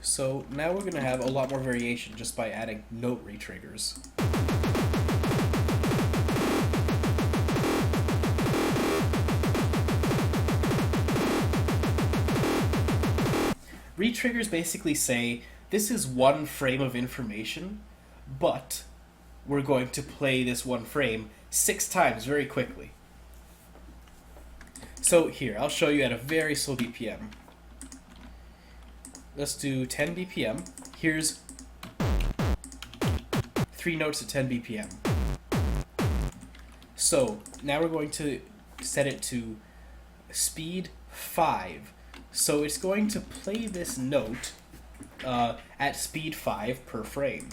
A: So now we're going to have a lot more variation just by adding note retriggers. Retriggers basically say, this is one frame of information, but we're going to play this one frame 6 times very quickly. So here, I'll show you at a very slow BPM. Let's do 10 BPM. Here's 3 notes at 10 BPM. So now we're going to set it to speed 5. So it's going to play this note at speed 5 per frame.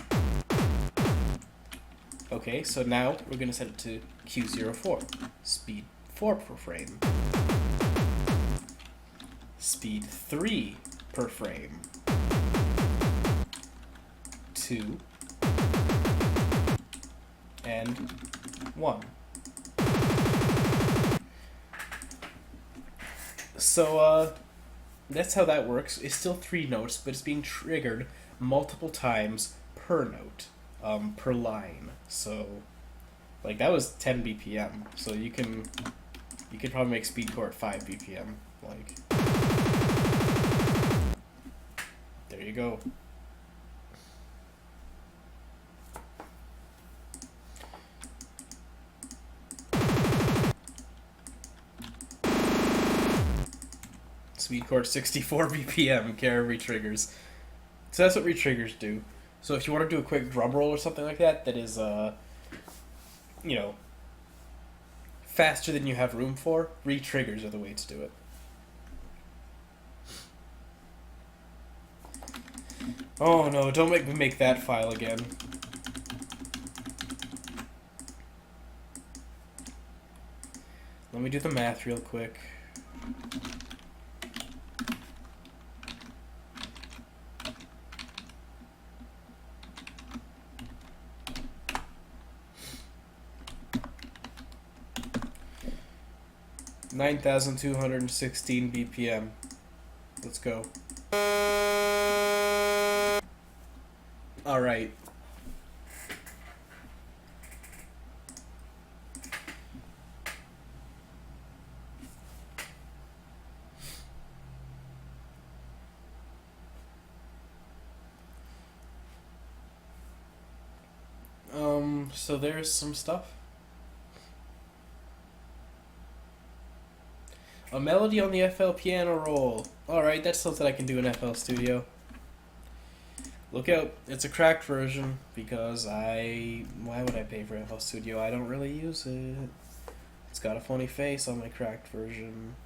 A: Okay, so now we're going to set it to Q04, speed 4 per frame. Speed 3 per frame. 2 and 1. So that's how that works. It's still 3 notes, but it's being triggered multiple times per note, per line. So like that was 10 BPM. So you could probably make speedcore at 5 BPM. Like there you go. Speedcore at 64 BPM, care retriggers. So that's what retriggers do. So if you want to do a quick drum roll or something like that, that is, you know, faster than you have room for, retriggers are the way to do it. Oh no, don't make me make that file again. Let me do the math real quick. (9,216 BPM). Let's go. All right. So there's some stuff. A melody on the FL piano roll. Alright, that's something I can do in FL Studio. Look out, it's a cracked version, because why would I pay for FL Studio? I don't really use it. It's got a funny face on my cracked version.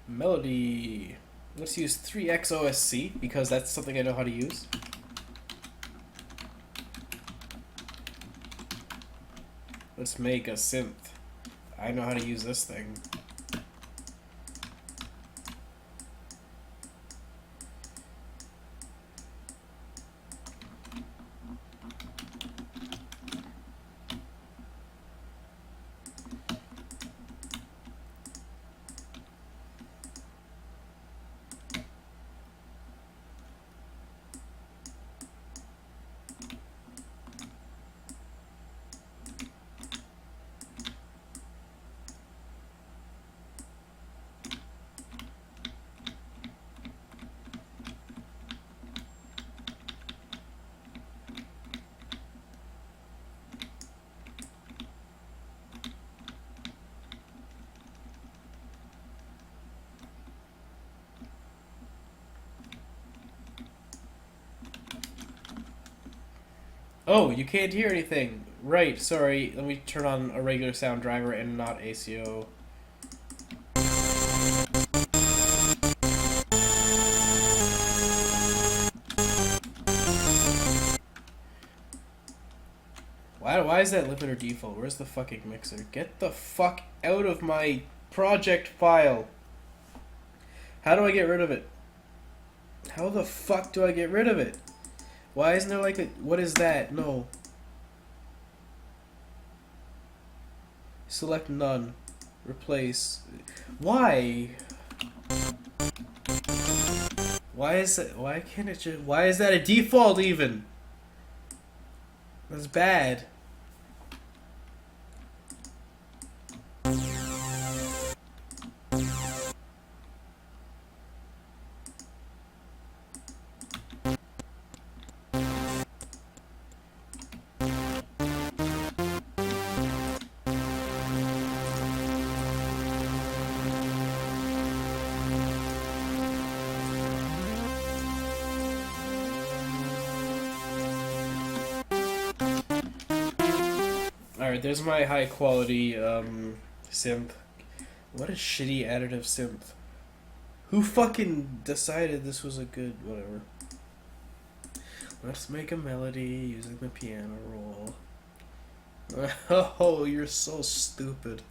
A: Melody. Let's use 3XOSC, because that's something I know how to use. Let's make a synth. I know how to use this thing. Oh, you can't hear anything. Right, sorry. Let me turn on a regular sound driver and not ACO. Why is that limiter default? Where's the fucking mixer? Get the fuck out of my project file. How do I get rid of it? How the fuck do I get rid of it? Why isn't there like a... What is that? No. Select none. Replace. Why? Why is that? Why can't it just... Why is that a default even? That's bad. Alright, there's my high quality synth. What a shitty additive synth. Who fucking decided this was a good whatever? Let's make a melody using the piano roll. Oh, you're so stupid.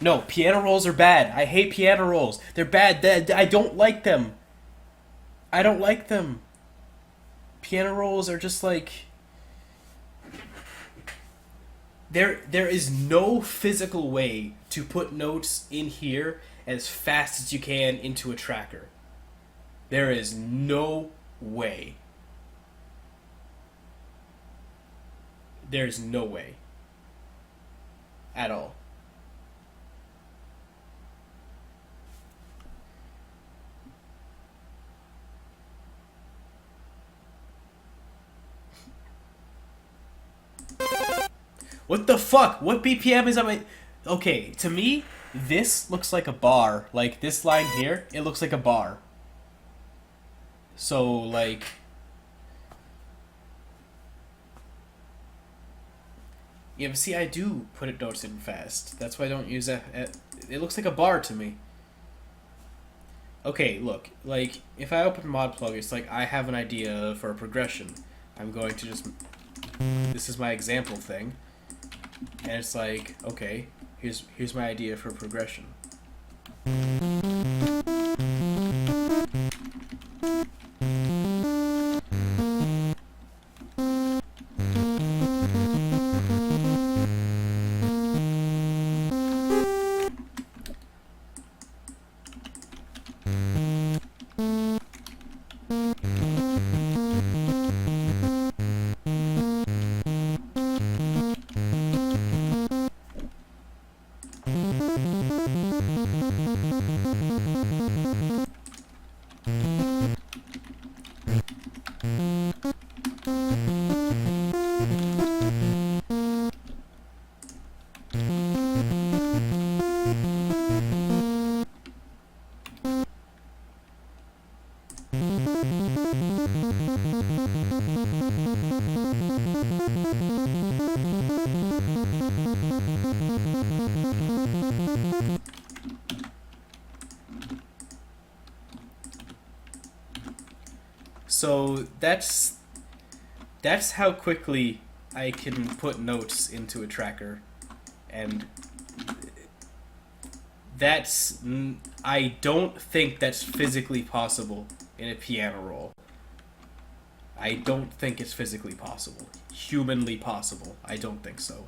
A: No, piano rolls are bad. I hate piano rolls. They're bad. I don't like them. I don't like them. Piano rolls are just like... There is no physical way to put notes in here as fast as you can into a tracker. There is no way. There's no way. At all. What the fuck? What BPM is on my... Okay, to me, this looks like a bar. Like, this line here, it looks like a bar. So, like... Yeah, but see, I do put it notes in fast. That's why I don't use that. It looks like a bar to me. Okay, look. Like, if I open ModPlug, it's like I have an idea for a progression. I'm going to just... This is my example thing. And it's like, okay, here's my idea for progression. So that's how quickly I can put notes into a tracker, and I don't think that's physically possible in a piano roll. I don't think it's physically possible. Humanly possible. I don't think so.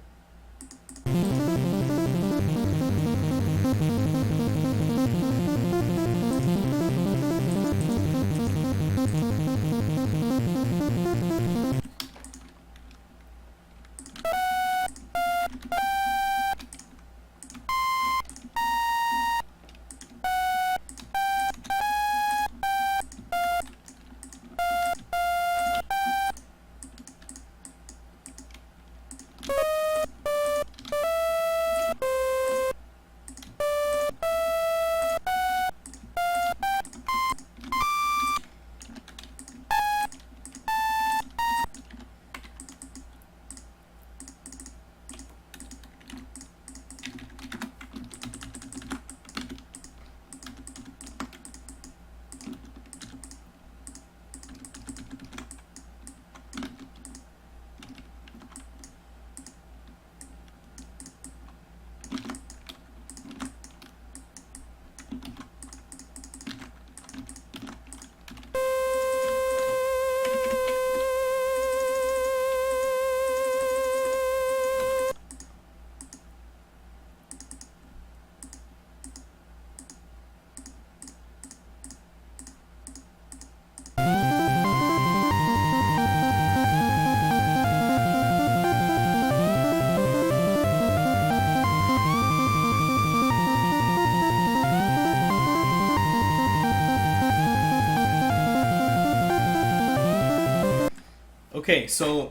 A: Okay, so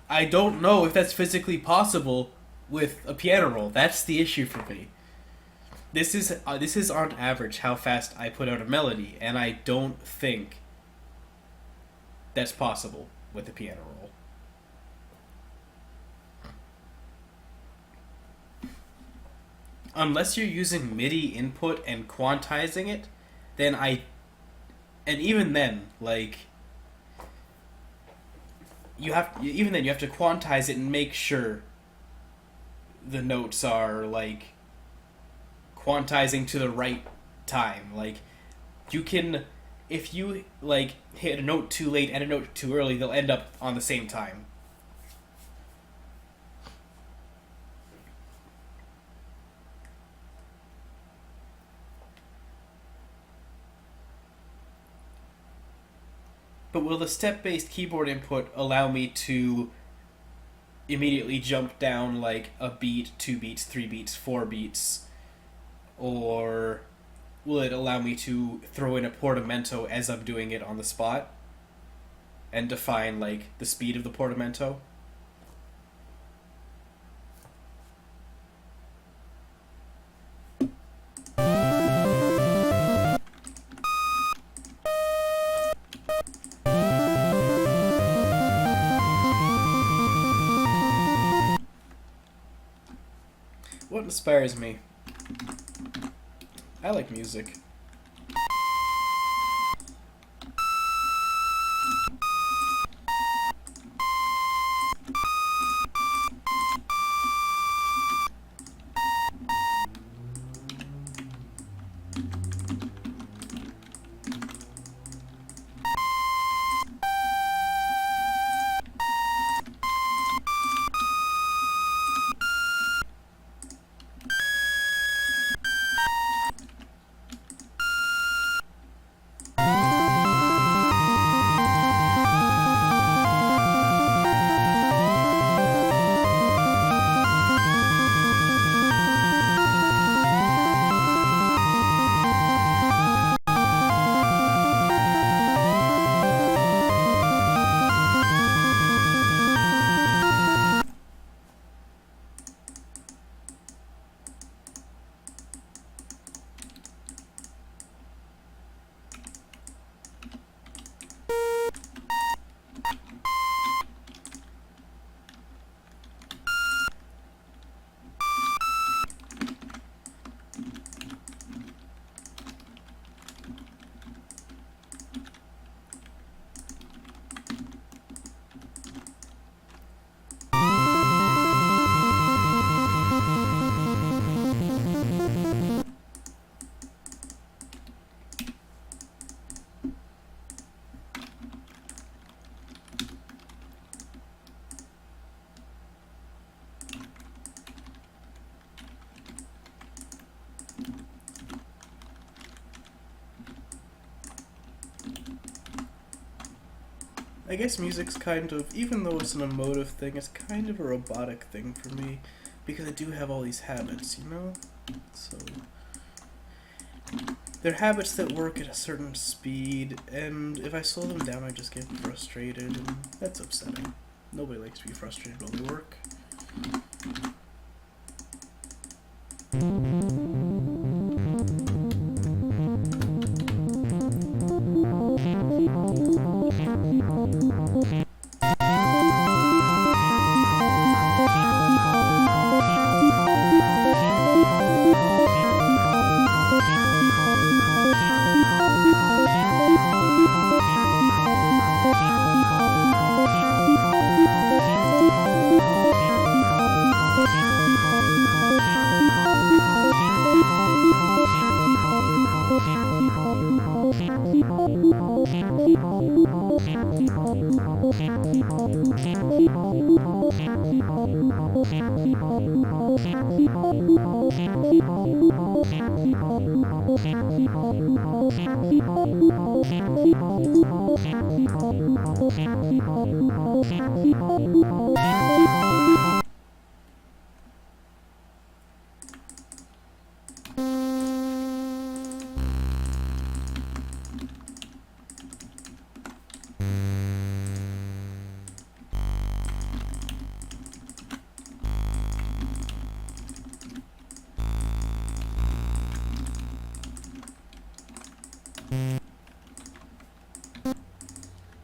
A: I don't know if that's physically possible with a piano roll. That's the issue for me. This is on average how fast I put out a melody, and I don't think that's possible with a piano roll. Unless you're using MIDI input and quantizing it, then and even then, like, you have to quantize it and make sure the notes are, like, quantizing to the right time. Like, you can, if you, like, hit a note too late and a note too early, they'll end up on the same time. But will the step-based keyboard input allow me to immediately jump down, like, a beat, 2 beats, 3 beats, 4 beats? Or will it allow me to throw in a portamento as I'm doing it on the spot? And define, like, the speed of the portamento? What inspires me? I like music. I guess music's kind of, even though it's an emotive thing, it's kind of a robotic thing for me, because I do have all these habits, you know? So, they're habits that work at a certain speed, and if I slow them down, I just get frustrated, and that's upsetting. Nobody likes to be frustrated while they work.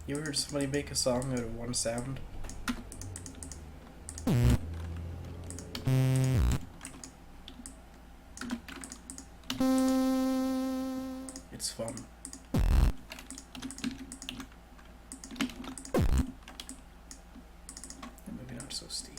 A: You ever heard somebody make a song out of one sound? It's fun. Maybe not so steep.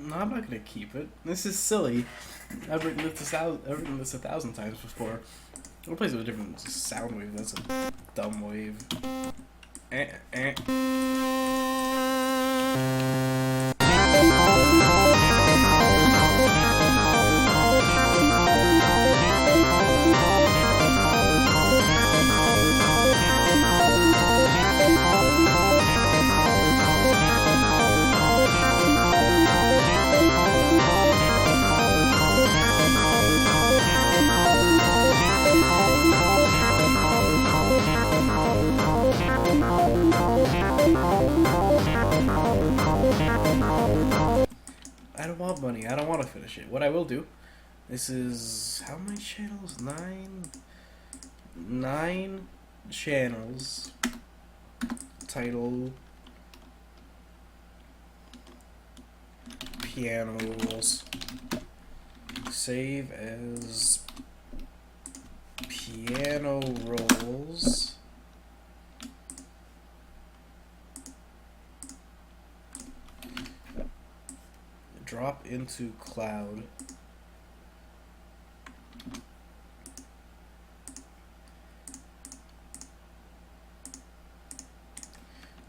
A: No, I'm not gonna keep it. This is silly. I've written this out. I've written this 1,000 times before. I'll play with a different sound wave. That's a dumb wave. I don't want money. I don't want to finish it. What I will do, this is how many channels? Nine channels. Title piano rolls. Save as piano rolls. Drop into cloud.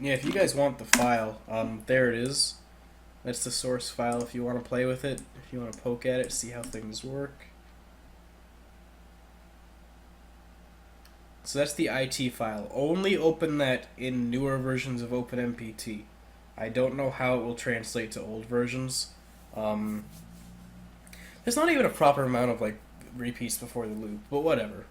A: Yeah, if you guys want the file, there it is. That's the source file if you want to play with it, if you want to poke at it, see how things work. So that's the IT file. Only open that in newer versions of OpenMPT. I don't know how it will translate to old versions. There's not even a proper amount of like repeats before the loop, but whatever.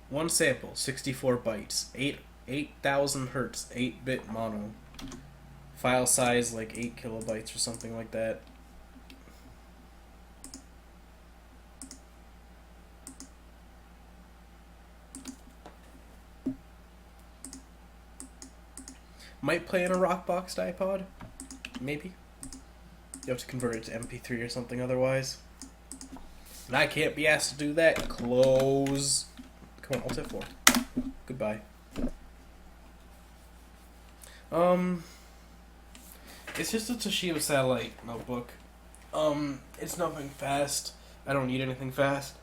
A: One sample, 64 bytes, 8,000 hertz, 8-bit mono. File size like 8 kilobytes or something like that. Might play in a Rockbox iPod, maybe. You have to convert it to MP3 or something otherwise. And I can't be asked to do that. Close. Come on, Alt F4. Goodbye. It's just a Toshiba Satellite notebook. It's nothing fast. I don't need anything fast.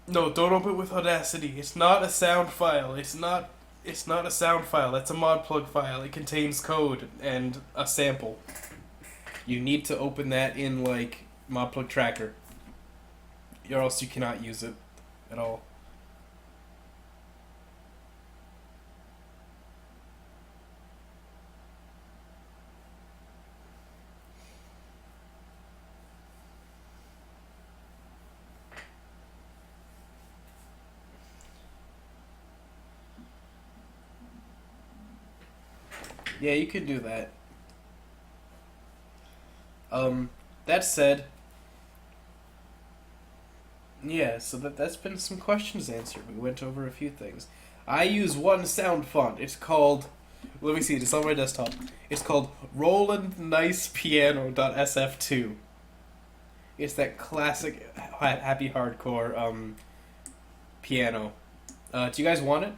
A: No, don't open it with Audacity. It's not a sound file. It's not a sound file. That's a mod plug file. It contains code and a sample. You need to open that in like mod plug tracker, or else you cannot use it at all. Yeah, you could do that. That said, yeah, so that's been some questions answered. We went over a few things. I use one sound font. It's called, let me see, it's on my desktop. It's called Roland Nice Piano.sf2. It's that classic happy hardcore piano. Do you guys want it?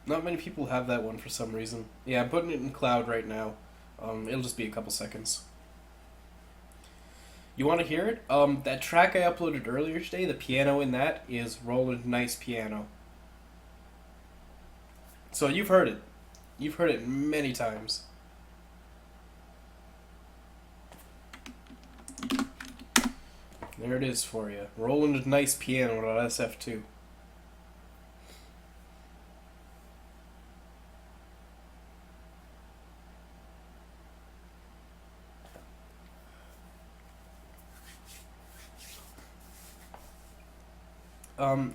A: Not many people have that one for some reason. Yeah, I'm putting it in cloud right now. It'll just be a couple seconds. You want to hear it? That track I uploaded earlier today, the piano in that is Roland Nice Piano. So you've heard it. You've heard it many times. There it is for you. Roland Nice Piano.sf2.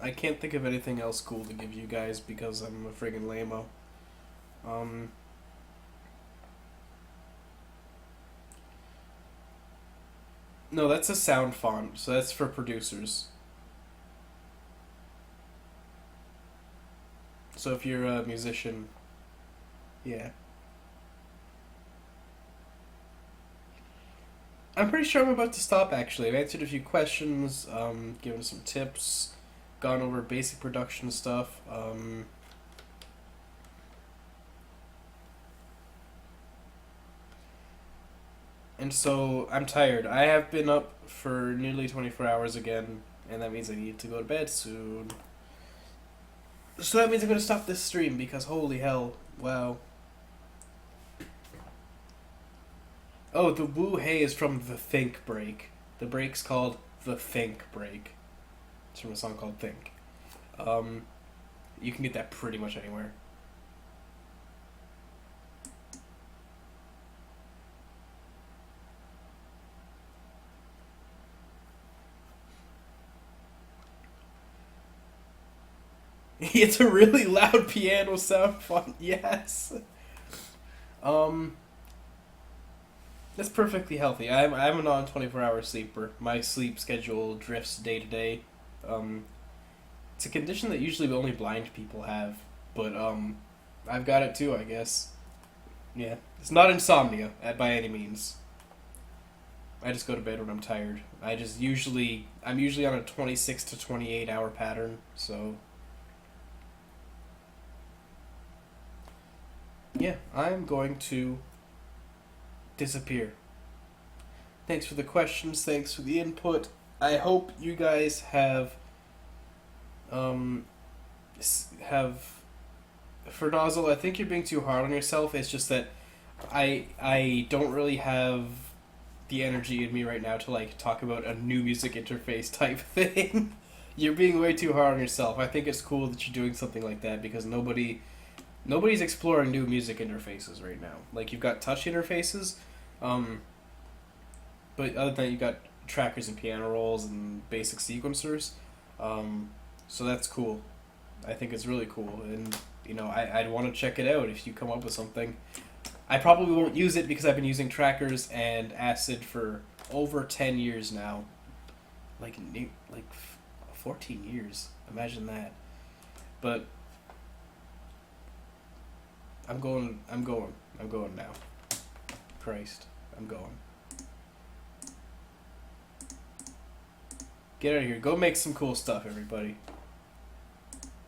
A: I can't think of anything else cool to give you guys because I'm a friggin' lame-o. No, that's a sound font, so that's for producers. So if you're a musician, yeah. I'm pretty sure I'm about to stop, actually. I've answered a few questions, given some tips, gone over basic production stuff. And so I'm tired. I have been up for nearly 24 hours again, and that means I need to go to bed soon. So that means I'm going to stop this stream because holy hell, wow. Oh, the woo hey is from The Think Break. The break's called The Think Break. It's from a song called Think. You can get that pretty much anywhere. It's a really loud piano sound font, yes. That's perfectly healthy. I'm a non 24-hour sleeper. My sleep schedule drifts day to day. It's a condition that usually only blind people have, but I've got it too, I guess. Yeah, it's not insomnia by any means. I just go to bed when I'm tired. I'm usually on a 26 to 28 hour pattern, so yeah, I'm going to disappear. Thanks for the questions, thanks for the input. I hope you guys have for Nozzle, I think you're being too hard on yourself. It's just that I don't really have the energy in me right now to like talk about a new music interface type thing. You're being way too hard on yourself. I think it's cool that you're doing something like that because nobody's exploring new music interfaces right now. Like you've got touch interfaces, but other than that, you've got trackers and piano rolls and basic sequencers. So that's cool. I think it's really cool, and I'd want to check it out if you come up with something. I probably won't use it because I've been using trackers and Acid for over 10 years now. Like 14 years. Imagine that. But I'm going now. Christ, I'm going. Get out of here. Go make some cool stuff, everybody.